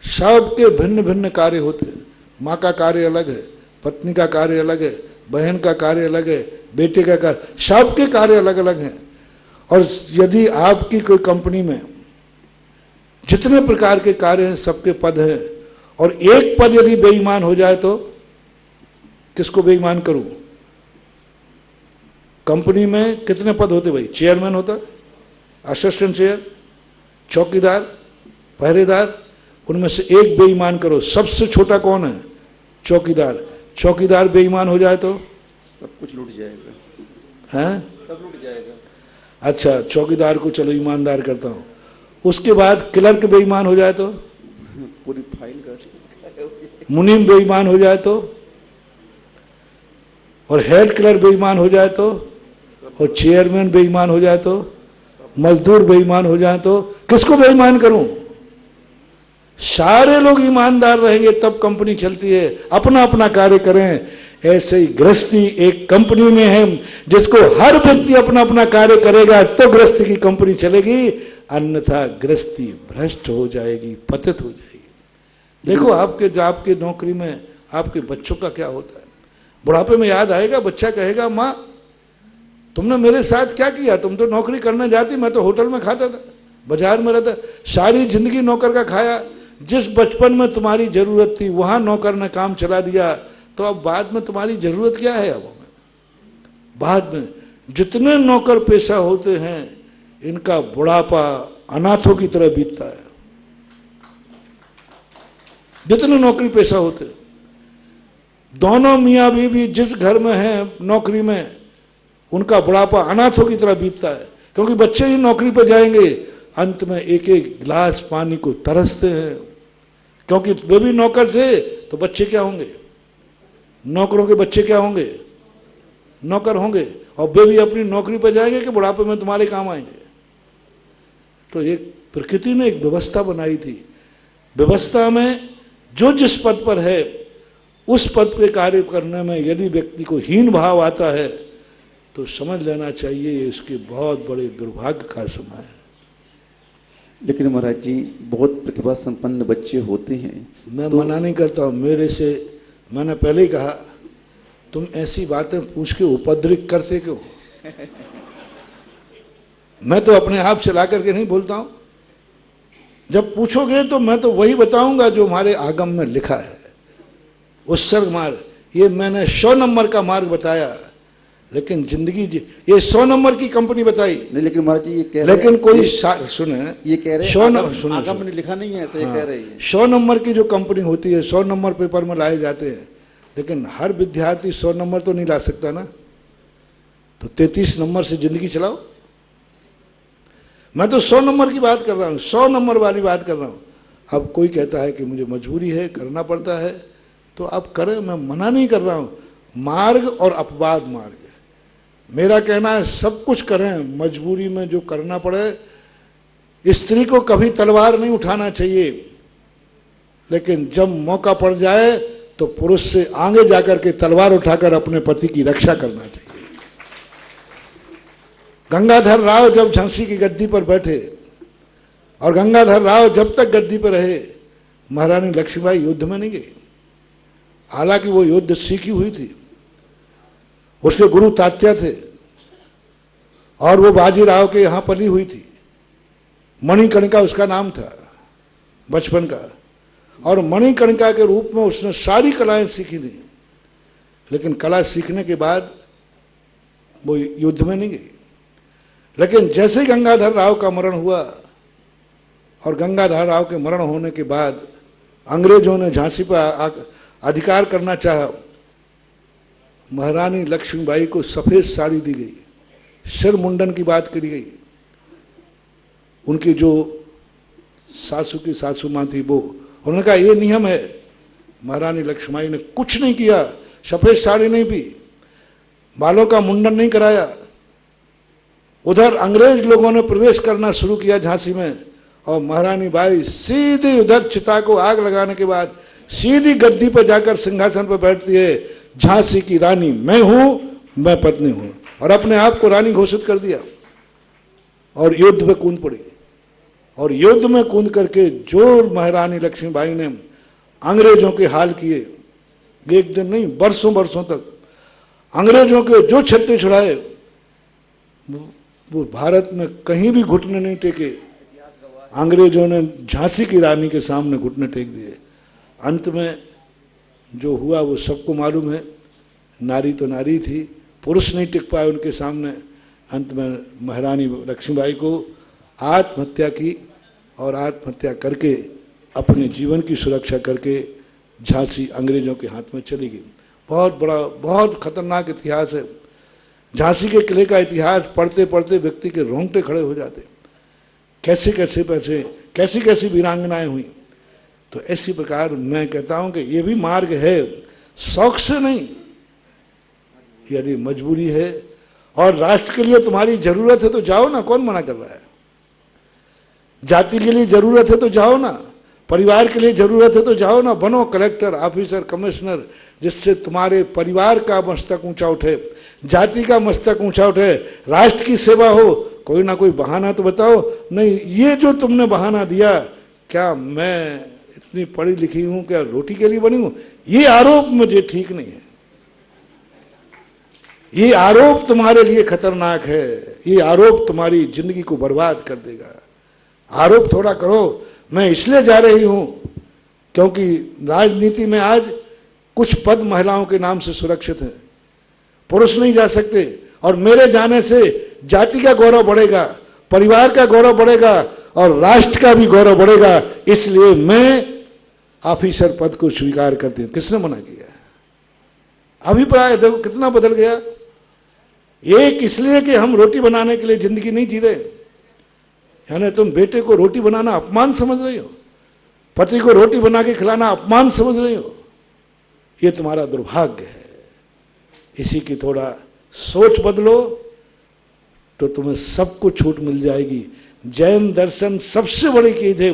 सबके भिन्न भिन्न कार्य होते हैं। माँ का कार्य अलग है, पत्नी का कार्य अलग है, बहन का कार्य अलग है, बेटे का कार्य, सबके कार्य अलग अलग हैं। और यदि आपकी कोई कंपनी में जितने प्रकार के कार्य हैं, सबके पद हैं, और एक पद यदि बेईमान हो जाए तो किसको बेईमान करूं? कंपनी में कितने पद होते भाई? चेयरमैन होता, असिस्टेंट चेयर, चौकीदार, पहरेदार, उनमें से एक बेईमान करो। सबसे छोटा कौन है? चौकीदार। चौकीदार बेईमान हो जाए तो सब कुछ लूट जाएगा, हैं? सब लूट जाएगा। अच्छा, चौकीदार को चलो ईमानदार करता हूं। उसके बाद क्लर्क बेईमान हो जाए तो, पूरी फाइल का, मुनीम बेईमान हो जाए तो, और हेड क्लर्क बेईमान हो जाए तो, और चेयरमैन बेईमान हो जाए तो, मजदूर बेईमान हो जाए तो किसको बेईमान करूं? सारे लोग ईमानदार रहेंगे तब कंपनी चलती है। अपना अपना कार्य करें। ऐसे ही गृहस्थी एक कंपनी में है, जिसको हर व्यक्ति अपना अपना कार्य करेगा तो गृहस्थी की कंपनी चलेगी, अन्यथा गृहस्थी भ्रष्ट हो जाएगी, पतित हो जाएगी। देखो आपके नौकरी में आपके बच्चों का क्या होता है। बुढ़ापे में याद आएगा, बच्चा कहेगा माँ तुमने मेरे साथ क्या किया, तुम तो नौकरी करने जाती, मैं तो होटल में खाता था, बाजार में रहता, सारी जिंदगी नौकर का खाया। जिस बचपन में तुम्हारी जरूरत थी वहां नौकर ने काम चला दिया, तो अब बाद में तुम्हारी जरूरत क्या है? अब बाद में जितने नौकर पेशा होते हैं, इनका बुढ़ापा अनाथों की तरह बीतता है। जितने नौकरी पेशा होते, दोनों मियाँ बीवी जिस घर में है नौकरी में, उनका बुढ़ापा अनाथों की तरह बीतता है। क्योंकि बच्चे ही नौकरी पर जाएंगे, अंत में एक एक गिलास पानी को तरसते हैं। क्योंकि वे भी नौकर थे तो बच्चे क्या होंगे? नौकरों के बच्चे क्या होंगे? नौकर होंगे। और वे भी अपनी नौकरी पर जाएंगे कि बुढ़ापे में तुम्हारे काम आएंगे। तो एक प्रकृति ने एक व्यवस्था बनाई थी। व्यवस्था में जो जिस पद पर है उस पद पे कार्य करने में यदि व्यक्ति को हीन भाव आता है तो समझ लेना चाहिए इसके बहुत बड़े दुर्भाग्य का समय है। लेकिन महाराज जी, बहुत प्रतिभा संपन्न बच्चे होते हैं। मैं मना नहीं करता हूँ। मेरे से मैंने पहले ही कहा, तुम ऐसी बातें पूछ के उपद्रव करते क्यों? मैं तो अपने आप चला करके नहीं बोलता हूं। जब पूछोगे तो मैं तो वही बताऊंगा जो हमारे आगम में लिखा है। उत्सर्ग मार्ग, ये मैंने 100 नंबर का मार्ग बताया, लेकिन जिंदगी ये 100 नंबर की कंपनी बताई नहीं। लेकिन महाराज जी ये कह रहे, लेकिन कोई सुने, ये कह रहे 100 नंबर सुनो, आगम ने लिखा नहीं है, ऐसे ये कह रहे हैं। 100 नंबर की जो कंपनी होती है 100 नंबर पेपर में लाए जाते हैं, लेकिन हर विद्यार्थी 100 नंबर तो नहीं ला सकता ना। तो 33 नंबर से जिंदगी चलाओ। मैं तो 100 नंबर की बात कर रहा हूँ, 100 नंबर वाली बात कर रहा हूँ। अब कोई कहता है कि मुझे मजबूरी है, करना पड़ता है, तो आप करें, मैं मना नहीं कर रहा हूँ। मार्ग और अपवाद मार्ग, मेरा कहना है सब कुछ करें, मजबूरी में जो करना पड़े। स्त्री को कभी तलवार नहीं उठाना चाहिए, लेकिन जब मौका पड़ जाए तो पुरुष से आगे जाकर के तलवार उठाकर अपने पति की रक्षा करना चाहिए। गंगाधर राव जब झांसी की गद्दी पर बैठे और गंगाधर राव जब तक गद्दी पर रहे, महारानी लक्ष्मीबाई युद्ध में नहीं गई। हालांकि वो युद्ध सीखी हुई थी, उसके गुरु तात्या थे और वो बाजीराव के यहां पली हुई थी। मणिकर्णिका उसका नाम था बचपन का, और मणिकर्णिका के रूप में उसने सारी कलाएं सीखी थी। लेकिन कला सीखने के बाद वो युद्ध में नहीं गई। लेकिन जैसे ही गंगाधर राव का मरण हुआ और गंगाधर राव के मरण होने के बाद अंग्रेजों ने झांसी पर अधिकार करना चाहा, महारानी लक्ष्मीबाई को सफेद साड़ी दी गई, सिर मुंडन की बात करी गई। उनकी जो सासू की सासू मां थी वो, उन्होंने कहा ये नियम है। महारानी लक्ष्मीबाई ने कुछ नहीं किया, सफेद साड़ी नहीं पी, बालों का मुंडन नहीं कराया। उधर अंग्रेज लोगों ने प्रवेश करना शुरू किया झांसी में, और महारानी बाई सीधी उधर चिता को आग लगाने के बाद सीधी गद्दी पर जाकर सिंहासन पर बैठती है। झांसी की रानी मैं हूं, मैं पत्नी हूं, और अपने आप को रानी घोषित कर दिया और युद्ध में कूद पड़ी। और युद्ध में कूद करके जो महारानी लक्ष्मीबाई ने अंग्रेजों के हाल किए, एक दिन नहीं बरसों बरसों तक अंग्रेजों के जो छट्टे छुड़ाए, वो भारत में कहीं भी घुटने नहीं टेके। अंग्रेजों ने झांसी की रानी के सामने घुटने टेक दिए। अंत में जो हुआ वो सबको मालूम है। नारी तो नारी थी, पुरुष नहीं टिक पाए उनके सामने। अंत में महारानी लक्ष्मीबाई को आत्महत्या की, और आत्महत्या करके अपने जीवन की सुरक्षा करके झांसी अंग्रेजों के हाथ में चली गई। बहुत बड़ा, बहुत खतरनाक इतिहास है। झांसी के किले का इतिहास पढ़ते पढ़ते व्यक्ति के रोंगटे खड़े हो जाते। कैसे कैसी कैसी वीरांगनाएं हुई। तो इसी प्रकार मैं कहता हूं कि ये भी मार्ग है, शौक से नहीं, यदि मजबूरी है और राष्ट्र के लिए तुम्हारी जरूरत है तो जाओ ना, कौन मना कर रहा है। जाति के लिए जरूरत है तो जाओ ना, परिवार के लिए जरूरत है तो जाओ ना, बनो कलेक्टर, ऑफिसर, कमिश्नर, जिससे तुम्हारे परिवार का मस्तक ऊंचा उठे, जाति का मस्तक ऊंचा उठे, राष्ट्र की सेवा हो। कोई ना कोई बहाना तो बताओ। नहीं, ये जो तुमने बहाना दिया, क्या मैं इतनी पढ़ी लिखी हूं, क्या रोटी के लिए बनी हूं, ये आरोप मुझे ठीक नहीं है। ये आरोप तुम्हारे लिए खतरनाक है। ये आरोप तुम्हारी जिंदगी को बर्बाद कर देगा। आरोप थोड़ा करो। मैं इसलिए जा रही हूं क्योंकि राजनीति में आज कुछ पद महिलाओं के नाम से सुरक्षित हैं, पुरुष नहीं जा सकते, और मेरे जाने से जाति का गौरव बढ़ेगा, परिवार का गौरव बढ़ेगा और राष्ट्र का भी गौरव बढ़ेगा। इसलिए मैं ऑफिसर पद को स्वीकार करती हूं। किसने मना किया? अभिप्राय देखो कितना बदल गया। एक इसलिए कि हम रोटी बनाने के लिए जिंदगी नहीं जी रहे, यानी तुम बेटे को रोटी बनाना अपमान समझ रही हो, पति को रोटी बना के खिलाना अपमान समझ रही हो। ये तुम्हारा दुर्भाग्य है। इसी की थोड़ा सोच बदलो तो तुम्हें सब कुछ छूट मिल जाएगी। जैन दर्शन सबसे बड़ी चीज है।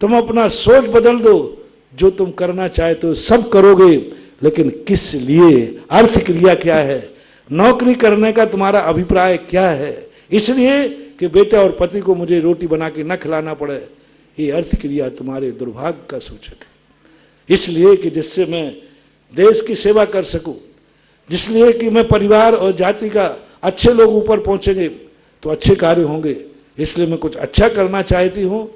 तुम अपना सोच बदल दो, जो तुम करना चाहते हो सब करोगे, लेकिन किस लिए? अर्थ क्रिया क्या है? नौकरी करने का तुम्हारा अभिप्राय क्या है? इसलिए कि बेटे और पति को मुझे रोटी बना के न खिलाना पड़े, ये अर्थ क्रिया तुम्हारे दुर्भाग्य का सूचक है। इसलिए कि जिससे मैं देश की सेवा कर सकूं, जिसलिए कि मैं परिवार और जाति का अच्छे लोग ऊपर पहुंचेंगे तो अच्छे कार्य होंगे, इसलिए मैं कुछ अच्छा करना चाहती हूं।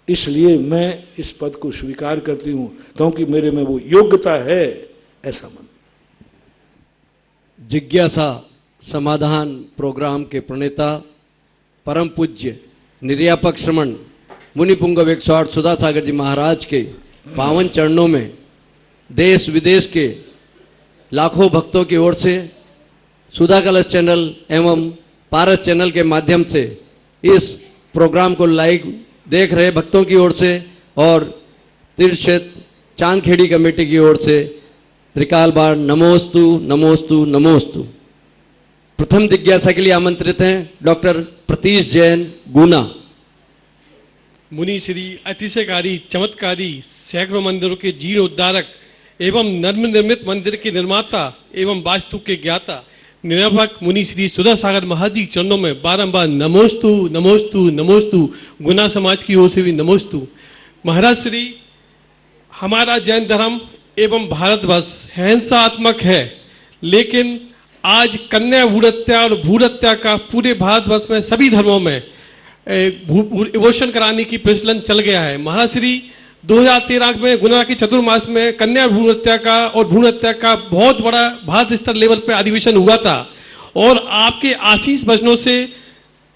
इसलिए मैं इस पद को स्वीकार करती हूं क्योंकि मेरे में वो योग्यता है, ऐसा मन। जिज्ञासा समाधान प्रोग्राम के प्रणेता परम पूज्य निर्यापक श्रमण मुनि पुंगव 108 सुधा सागर जी महाराज के पावन चरणों में देश विदेश के लाखों भक्तों की ओर से सुधा कलश चैनल एवं पारस चैनल के माध्यम से इस प्रोग्राम को लाइव देख रहे भक्तों की ओर से और तीर्थ क्षेत्र चांदखेड़ी कमेटी की ओर से त्रिकाल बार नमोस्तु नमोस्तु नमोस्तु। प्रथम जिज्ञासा के लिए आमंत्रित हैं डॉक्टर प्रतीश जैन गुना। मुनि श्री अतिशयकारी चमत्कारी सैकड़ों मंदिरों के जीर्ण उद्धारक एवं नर्म निर्मित मंदिर के निर्माता एवं वास्तु के ज्ञाता निरापक मुनि श्री सुधा सागर महाराज जी चरणों में बारंबार नमोस्तु नमोस्तु नमोस्तु, गुना समाज की ओर से भी नमोस्तु। महाराज श्री, हमारा जैन धर्म एवं भारतवर्ष हिंसात्मक है, लेकिन आज कन्या भ्रूण हत्या और भ्रूण हत्या का पूरे भारतवर्ष में सभी धर्मों में एबॉर्शन कराने की प्रचलन चल गया है। महाराज श्री, 2013 में गुना की चतुर्मास में कन्या भ्रूण हत्या का और भ्रूण हत्या का बहुत बड़ा भारत स्तर लेवल पर अधिवेशन हुआ था, और आपके आशीष वचनों से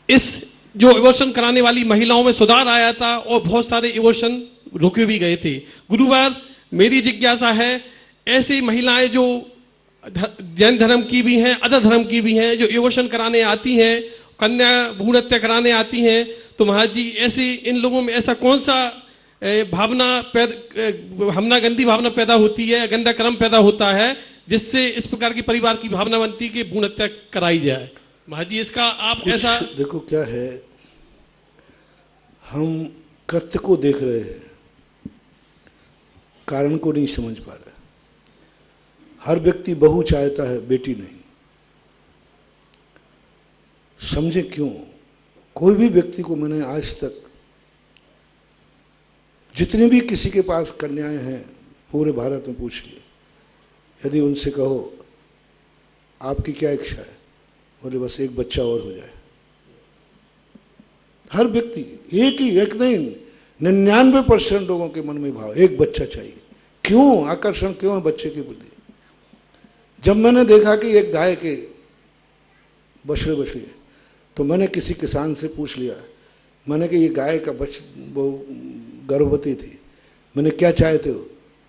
इस जो एबॉर्शन कराने वाली महिलाओं में सुधार आया था और बहुत सारे एबॉर्शन रुके भी गए थे। गुरुवार, मेरी जिज्ञासा है, ऐसी महिलाएं जो जैन धर्म की भी हैं, अदर धर्म की भी हैं, जो एबॉर्शन कराने आती हैं, कन्या भ्रूण हत्या कराने आती हैं, तो महाराज जी ऐसे इन लोगों में ऐसा कौन सा भावना हमना गंदी भावना पैदा होती है, गंदा कर्म पैदा होता है, जिससे इस प्रकार की परिवार की भावना बनती है कि भ्रूण हत्या कराई जाए? महाराज जी, इसका आप ऐसा देखो क्या है, हम कृत्य को देख रहे हैं, कारण को नहीं समझ पा रहे। हर व्यक्ति बहू चाहता है, बेटी नहीं। समझे क्यों? कोई भी व्यक्ति को मैंने आज तक, जितने भी किसी के पास कन्याएं हैं पूरे भारत में पूछ लिए, यदि उनसे कहो आपकी क्या इच्छा है, बोले बस एक बच्चा और हो जाए। हर व्यक्ति, एक नहीं, 99% लोगों के मन में भाव एक बच्चा चाहिए। क्यों? आकर्षण क्यों है बच्चे के प्रति? जब मैंने देखा कि एक गाय के बछड़े तो मैंने किसी किसान से पूछ लिया, मैंने कि ये गाय का वो गर्भवती थी, मैंने क्या चाहते हो?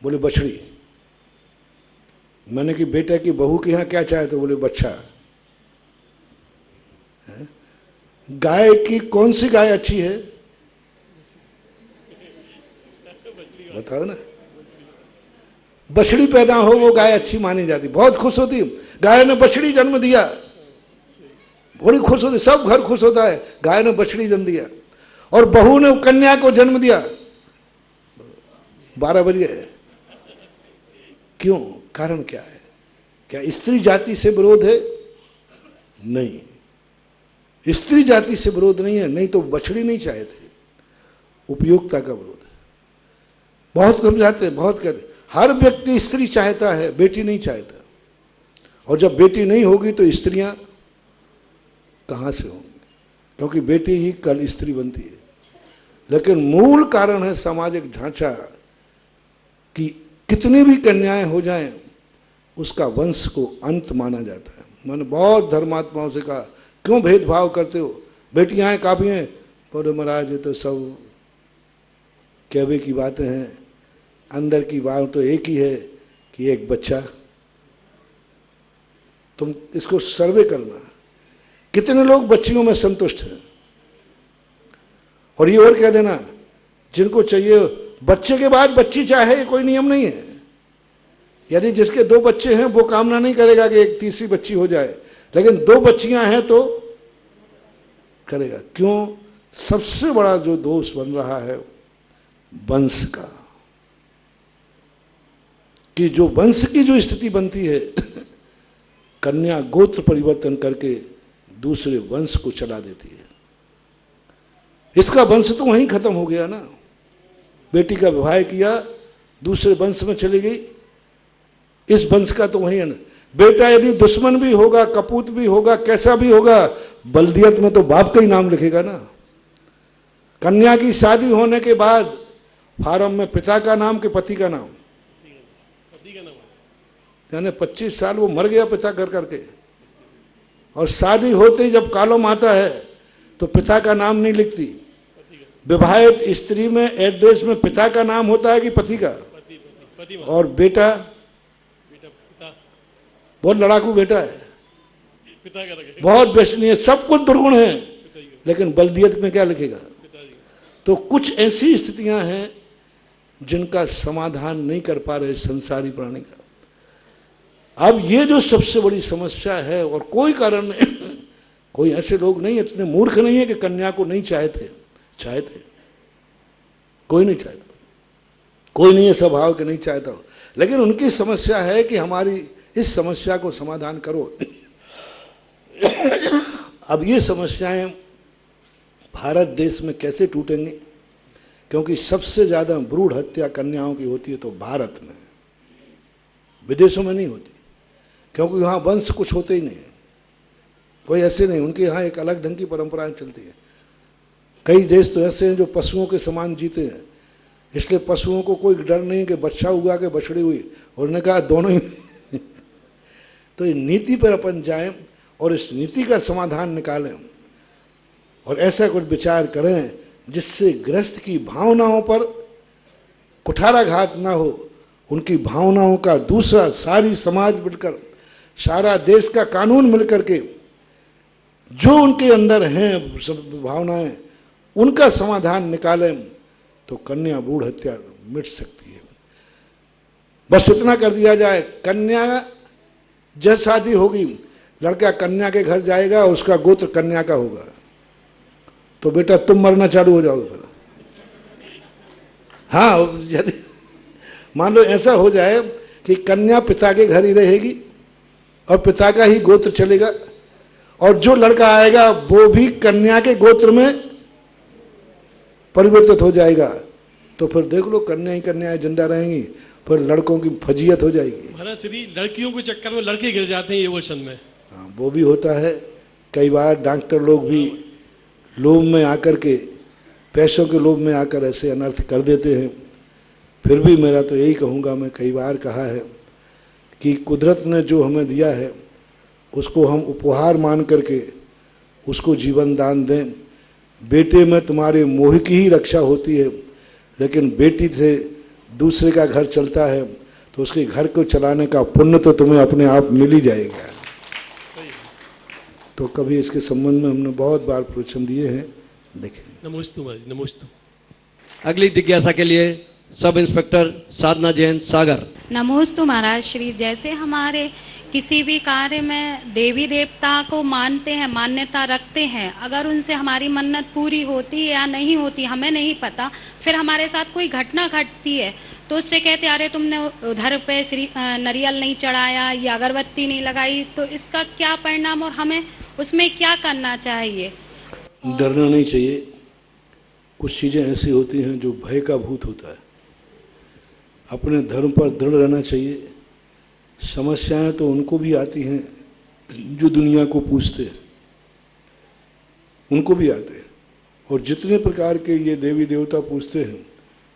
बोले बछड़ी। मैंने कि बेटे की बहू के यहाँ क्या चाहते हो? बोले बच्चा। गाय की कौन सी गाय अच्छी है बताओ ना। बछड़ी पैदा हो वो गाय अच्छी मानी जाती, बहुत खुश होती। गाय ने बछड़ी जन्म दिया, बड़ी खुश होती, सब घर खुश होता है, गाय ने बछड़ी जन्म दिया। और बहू ने कन्या को जन्म दिया, 12 बज गए। क्यों? कारण क्या है? क्या स्त्री जाति से विरोध है? नहीं, स्त्री जाति से विरोध नहीं है, नहीं तो बछड़ी नहीं चाहते, उपयोगिता का विरोध है। बहुत समझाते, बहुत कहते, हर व्यक्ति स्त्री चाहता है, बेटी नहीं चाहता। और जब बेटी नहीं होगी तो स्त्रियां कहां से होंगी? क्योंकि बेटी ही कल स्त्री बनती है। लेकिन मूल कारण है सामाजिक ढांचा, कि कितनी भी कन्याएं हो जाएं उसका वंश को अंत माना जाता है। मैंने बहुत धर्मात्माओं से कहा, क्यों भेदभाव करते हो? बेटियां हैं, काफी हैं। बोले महाराज ये तो सब कहवे की बातें हैं, अंदर की बात तो एक ही है कि एक बच्चा। तुम इसको सर्वे करना, कितने लोग बच्चियों में संतुष्ट हैं। और ये और कह देना, जिनको चाहिए बच्चे के बाद बच्ची चाहे, ये कोई नियम नहीं है। यदि जिसके 2 बच्चे हैं वो कामना नहीं करेगा कि एक तीसरी बच्ची हो जाए, लेकिन 2 बच्चियां हैं तो करेगा। क्यों? सबसे बड़ा जो दोष बन रहा है वंश का, कि जो वंश की जो स्थिति बनती है, कन्या गोत्र परिवर्तन करके दूसरे वंश को चला देती है। इसका वंश तो वहीं खत्म हो गया ना। बेटी का विवाह किया, दूसरे वंश में चली गई, इस वंश का तो वही है ना। बेटा यदि दुश्मन भी होगा, कपूत भी होगा, कैसा भी होगा, बल्दियत में तो बाप का ही नाम लिखेगा ना। कन्या की शादी होने के बाद फार्म में पिता का नाम के पति का नाम, यानी 25 साल वो मर गया पिता कर करके, और शादी होते ही जब कॉलम आता है तो पिता का नाम नहीं लिखती। विवाहित स्त्री में एड्रेस में पिता का नाम होता है कि पति का? और बेटा बहुत लड़ाकू बेटा है, बहुत व्यसनी है, सब कुछ दुर्गुण है, लेकिन बल्दियत में क्या लिखेगा? तो कुछ ऐसी स्थितियां हैं जिनका समाधान नहीं कर पा रहे संसारी प्राणी का। अब ये जो सबसे बड़ी समस्या है, और कोई कारण नहीं, कोई ऐसे लोग नहीं, इतने मूर्ख नहीं है कि कन्या को नहीं चाहते, चाहते, कोई नहीं चाहता, कोई नहीं है स्वभाव के नहीं चाहता हो। लेकिन उनकी समस्या है कि हमारी इस समस्या को समाधान करो। अब ये समस्याएं भारत देश में कैसे टूटेंगी, क्योंकि सबसे ज़्यादा भ्रूण हत्या कन्याओं की होती है तो भारत में, विदेशों में नहीं होती, क्योंकि वहाँ वंश कुछ होते ही नहीं है, कोई ऐसे नहीं, उनके यहाँ एक अलग ढंग की परंपराएं चलती है। कई देश तो ऐसे हैं जो पशुओं के समान जीते हैं, इसलिए पशुओं को कोई डर नहीं कि बच्चा हुआ कि बछड़ी हुई, और उन्होंने कहा दोनों ही तो ये नीति पर अपन जाएं और इस नीति का समाधान निकालें और ऐसा कुछ विचार करें जिससे गृहस्थ की भावनाओं पर कुठाराघात ना हो, उनकी भावनाओं का दूसरा सारी समाज मिलकर, सारा देश का कानून मिलकर के जो उनके अंदर हैं सब भावनाएं, उनका समाधान निकालें तो कन्या भ्रूण हत्या मिट सकती है। बस इतना कर दिया जाए, कन्या जब शादी होगी, लड़का कन्या के घर जाएगा, उसका गोत्र कन्या का होगा, तो बेटा तुम मरना चालू हो जाओगे फिर। हाँ, यदि मान लो ऐसा हो जाए कि कन्या पिता के घर ही रहेगी और पिता का ही गोत्र चलेगा, और जो लड़का आएगा वो भी कन्या के गोत्र में परिवर्तित हो जाएगा, तो फिर देख लो कन्याएं कन्याएं जिंदा रहेंगी, फिर लड़कों की फजीयत हो जाएगी। महाराज श्री लड़कियों के चक्कर में लड़के गिर जाते हैं एवोल्यूशन में। हाँ, वो भी होता है। कई बार डॉक्टर लोग भी लोभ में आकर के, पैसों के लोभ में आकर ऐसे अनर्थ कर देते हैं। फिर भी मेरा तो यही कहूँगा, मैं कई बार कहा है कि कुदरत ने जो हमें दिया है उसको हम उपहार मान करके उसको जीवन दान दें। बेटे में तुम्हारे मोह की ही रक्षा होती है, लेकिन बेटी से दूसरे का घर चलता है तो उसके घर को चलाने का पुण्य तो तुम्हें अपने आप मिल ही जाएगा। तो कभी इसके संबंध में हमने बहुत बार प्रवचन दिए हैं, देखें। नमोस्तु महाराज, नमोस्तु। अगली जिज्ञासा के लिए सब इंस्पेक्टर साधना जैन सागर। नमोस्तु महाराज श्री। जैसे हमारे किसी भी कार्य में देवी देवता को मानते हैं, मान्यता रखते हैं, अगर उनसे हमारी मन्नत पूरी होती है या नहीं होती हमें नहीं पता, फिर हमारे साथ कोई घटना घटती है तो उससे कहते अरे तुमने उधर पे नारियल नहीं चढ़ाया या अगरबत्ती नहीं लगाई, तो इसका क्या परिणाम और हमें उसमें क्या करना चाहिए? डरना नहीं चाहिए। कुछ चीज़ें ऐसी होती हैं जो भय का भूत होता है। अपने धर्म पर दृढ़ रहना चाहिए। समस्याएं तो उनको भी आती हैं जो दुनिया को पूजते हैं, उनको भी आते हैं। और जितने प्रकार के ये देवी देवता पूजते हैं,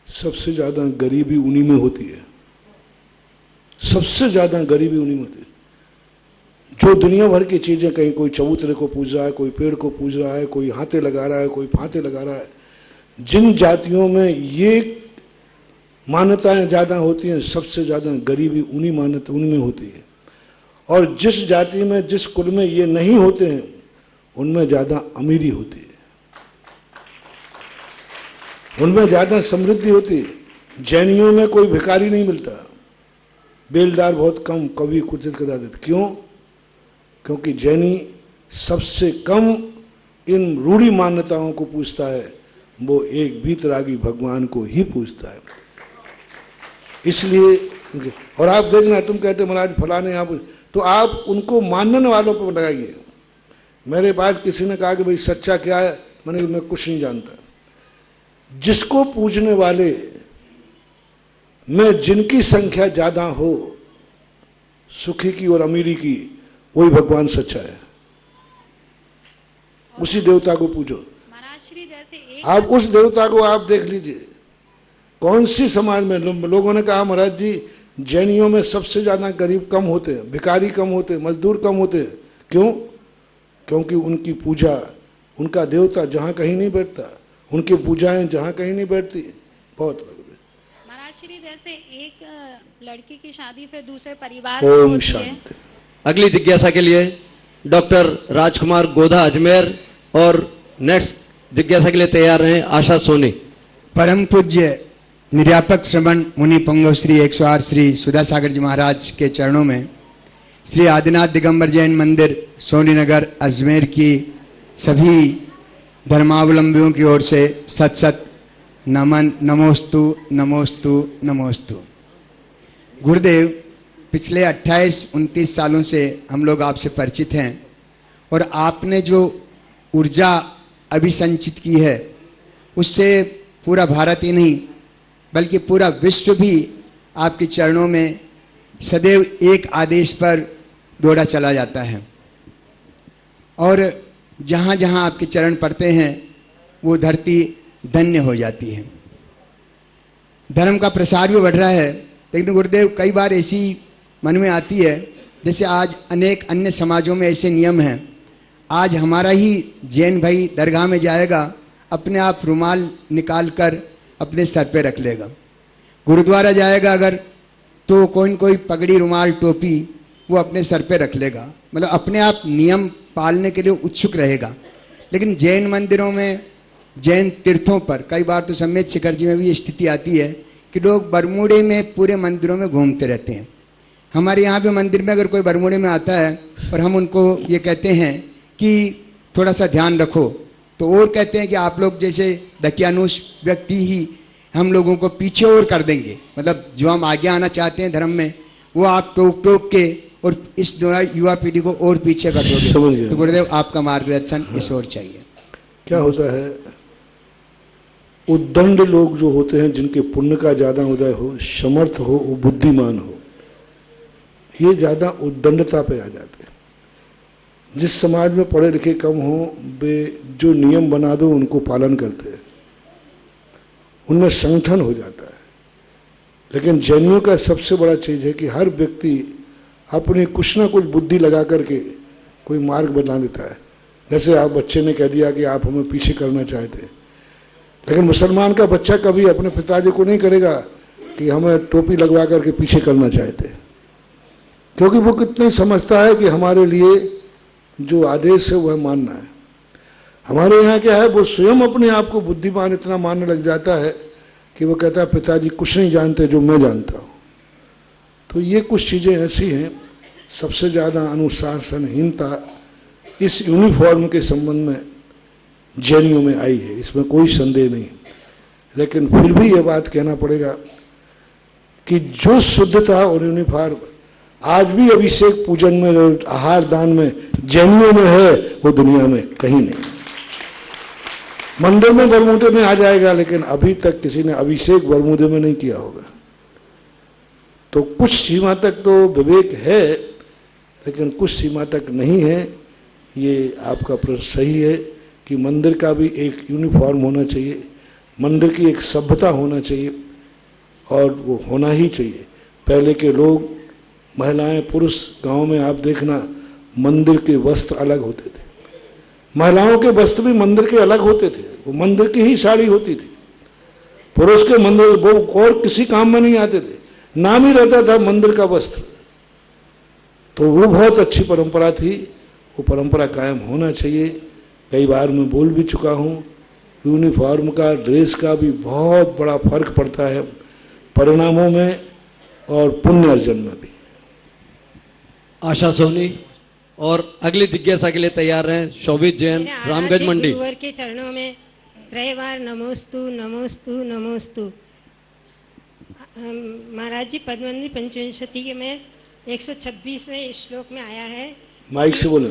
सबसे ज़्यादा गरीबी उन्हीं में होती है। सबसे ज़्यादा गरीबी उन्हीं में होती है। जो दुनिया भर की चीज़ें, कहीं कोई चबूतरे को पूज रहा है, कोई पेड़ को पूज रहा है, कोई हाथे लगा रहा है, कोई फांते लगा रहा है, जिन जातियों में ये मान्यताएं ज़्यादा होती हैं, सबसे ज़्यादा गरीबी उन्हीं में होती है। और जिस जाति में, जिस कुल में ये नहीं होते हैं, उनमें ज़्यादा अमीरी होती है, उनमें ज़्यादा समृद्धि होती है। जैनियों में कोई भिखारी नहीं मिलता, बेलदार बहुत कम, कभी कुचित कदाचित। क्यों? क्योंकि जैनी सबसे कम इन रूढ़ी मान्यताओं को पूछता है, वो एक भीतरागी भगवान को ही पूछता है। इसलिए, और आप देखना, तुम कहते महाराज फलाने आप, तो आप उनको मानने वालों पर लगाइए। मेरे पास किसी ने कहा कि भाई सच्चा क्या है, मैंने मैं कुछ नहीं जानता। जिसको पूजने वाले में जिनकी संख्या ज्यादा हो, सुखी की और अमीरी की, वही भगवान सच्चा है। उसी देवता को पूजो। महाराज श्री जैसे आप उस देवता को आप देख लीजिए, कौन सी समाज में लोगों ने कहा महाराज जी जैनियों में सबसे ज्यादा गरीब कम होते हैं, भिखारी कम होते हैं, मजदूर कम होते हैं। क्यों? क्योंकि उनकी पूजा, उनका देवता जहाँ कहीं नहीं बैठता, उनकी पूजाएं जहाँ कहीं नहीं बैठती। बहुत महाराज श्री जैसे एक लड़की की शादी फिर दूसरे परिवार ओम में होती है। शांति। अगली जिज्ञासा के लिए डॉक्टर राजकुमार गोधा अजमेर, और नेक्स्ट जिज्ञासा के लिए तैयार हैं आशा सोनी। परम पूज्य निर्यापक श्रवण मुनि पुंगव श्री 108 श्री सुधा सागर जी महाराज के चरणों में श्री आदिनाथ दिगंबर जैन मंदिर सोनीनगर अजमेर की सभी धर्मावलंबियों की ओर से सत सत नमन, नमोस्तु नमोस्तु नमोस्तु। गुरुदेव, पिछले 28-29 सालों से हम लोग आपसे परिचित हैं और आपने जो ऊर्जा अभिसंचित की है उससे पूरा भारत ही नहीं बल्कि पूरा विश्व भी आपके चरणों में सदैव एक आदेश पर दौड़ा चला जाता है और जहाँ जहाँ आपके चरण पड़ते हैं वो धरती धन्य हो जाती है। धर्म का प्रसार भी बढ़ रहा है, लेकिन गुरुदेव कई बार ऐसी मन में आती है जैसे आज अनेक अन्य समाजों में ऐसे नियम हैं। आज हमारा ही जैन भाई दरगाह में जाएगा, अपने आप रुमाल निकाल कर अपने सर पे रख लेगा। गुरुद्वारा जाएगा अगर तो कोई पगड़ी रुमाल टोपी वो अपने सर पे रख लेगा, मतलब अपने आप नियम पालने के लिए उत्सुक रहेगा। लेकिन जैन मंदिरों में, जैन तीर्थों पर कई बार तो समेत शिखर जी में भी ये स्थिति आती है कि लोग बरमूडे में पूरे मंदिरों में घूमते रहते हैं। हमारे यहाँ भी मंदिर में अगर कोई बरमूडे में आता है और हम उनको ये कहते हैं कि थोड़ा सा ध्यान रखो, तो और कहते हैं कि आप लोग जैसे दकियानुष व्यक्ति ही हम लोगों को पीछे और कर देंगे, मतलब जो हम आगे आना चाहते हैं धर्म में वो आप टोक टोक के और इस युवा पीढ़ी को और पीछे कर दोगे। तो गुरुदेव आपका मार्गदर्शन इस ओर चाहिए। क्या होता है, उद्दंड लोग जो होते हैं जिनके पुण्य का ज्यादा उदय हो, समर्थ हो, वो बुद्धिमान हो, ये ज्यादा उद्दंडता पे आ जाते हैं। जिस समाज में पढ़े लिखे कम हो वे जो नियम बना दो उनको पालन करते हैं, उनमें संगठन हो जाता है। लेकिन जैनियों का सबसे बड़ा चीज है कि हर व्यक्ति अपनी कुछ ना कुछ बुद्धि लगा करके कोई मार्ग बना देता है। जैसे आप बच्चे ने कह दिया कि आप हमें पीछे करना चाहते हैं, लेकिन मुसलमान का बच्चा कभी अपने पिताजी को नहीं करेगा कि हमें टोपी लगवा करके पीछे करना चाहते, क्योंकि वो कितनी समझता है कि हमारे लिए जो आदेश है वह मानना है। हमारे यहाँ क्या है, वो स्वयं अपने आप को बुद्धिमान इतना मानने लग जाता है कि वो कहता है पिताजी कुछ नहीं जानते जो मैं जानता हूँ। तो ये कुछ चीज़ें ऐसी हैं, सबसे ज़्यादा अनुशासनहीनता इस यूनिफॉर्म के संबंध में जैनियों में आई है, इसमें कोई संदेह नहीं। लेकिन फिर भी ये बात कहना पड़ेगा कि जो शुद्धता और यूनिफॉर्म आज भी अभिषेक पूजन में और आहार दान में जैनियों में है, वो दुनिया में कहीं नहीं। मंदिर में बरमूडे में आ जाएगा, लेकिन अभी तक किसी ने अभिषेक बरमूडे में नहीं किया होगा। तो कुछ सीमा तक तो विवेक है, लेकिन कुछ सीमा तक नहीं है। ये आपका प्रश्न सही है कि मंदिर का भी एक यूनिफॉर्म होना चाहिए, मंदिर की एक सभ्यता होना चाहिए, और वो होना ही चाहिए। पहले के लोग, महिलाएं, पुरुष, गांव में आप देखना मंदिर के वस्त्र अलग होते थे। महिलाओं के वस्त्र भी मंदिर के अलग होते थे, वो मंदिर की ही साड़ी होती थी। पुरुष के मंदिर वो और किसी काम में नहीं आते थे, नाम ही रहता था मंदिर का वस्त्र। तो वो बहुत अच्छी परंपरा थी, वो परंपरा कायम होना चाहिए। कई बार मैं बोल भी चुका हूँ, यूनिफॉर्म का, ड्रेस का भी बहुत बड़ा फर्क पड़ता है परिणामों में और पुण्य अर्जन में भी। आशा सोनी और अगली जिज्ञासा के लिए तैयार हैं शोभित जैन, रामगंज मंडी। गुरुवर के चरणों में त्रयवार नमोस्तु नमोस्तु नमोस्तु। महाराज जी, पद्मनंदी पंचविंशति में 126वें श्लोक में आया है, माइक से बोले।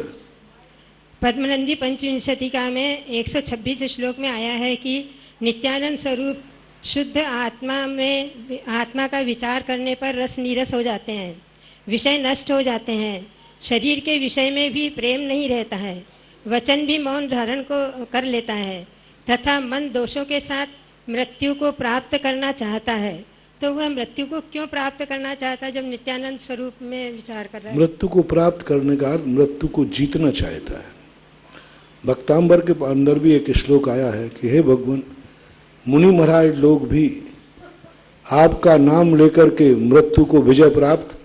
पद्मनंदी पंचविंशति का में 126 श्लोक में आया है कि नित्यानंद स्वरूप शुद्ध आत्मा में, आत्मा का विचार करने पर रस नीरस हो जाते हैं, विषय नष्ट हो जाते हैं, शरीर के विषय में भी प्रेम नहीं रहता है, वचन भी मौन धारण को कर लेता है, तथा मन दोषों के साथ मृत्यु को प्राप्त करना चाहता है। तो वह मृत्यु को क्यों प्राप्त करना चाहता है जब नित्यानंद स्वरूप में विचार कर रहा है? मृत्यु को प्राप्त करने का अर्थ मृत्यु को जीतना चाहता है। भक्तांबर के अंदर भी एक श्लोक आया है कि हे भगवान, मुनि महाराज लोग भी आपका नाम लेकर के मृत्यु को विजय प्राप्त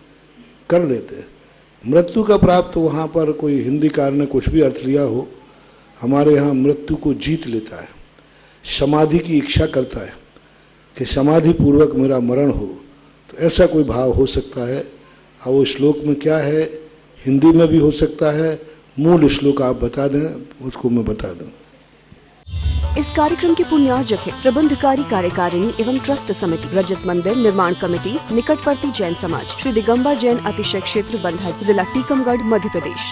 कर लेते हैं। मृत्यु का प्राप्त वहाँ पर कोई हिंदीकार ने कुछ भी अर्थ लिया हो, हमारे यहाँ मृत्यु को जीत लेता है, समाधि की इच्छा करता है कि समाधि पूर्वक मेरा मरण हो। तो ऐसा कोई भाव हो सकता है। और वो श्लोक में क्या है, हिंदी में भी हो सकता है, मूल श्लोक आप बता दें, उसको मैं बता दूं। इस कार्यक्रम के पुण्यार्जक है प्रबंधकारी कार्यकारिणी एवं ट्रस्ट समिति, रजत मंदिर निर्माण कमेटी, निकटवर्ती जैन समाज, श्री दिगंबर जैन अतिशय क्षेत्र बंधर, जिला टीकमगढ़, मध्य प्रदेश।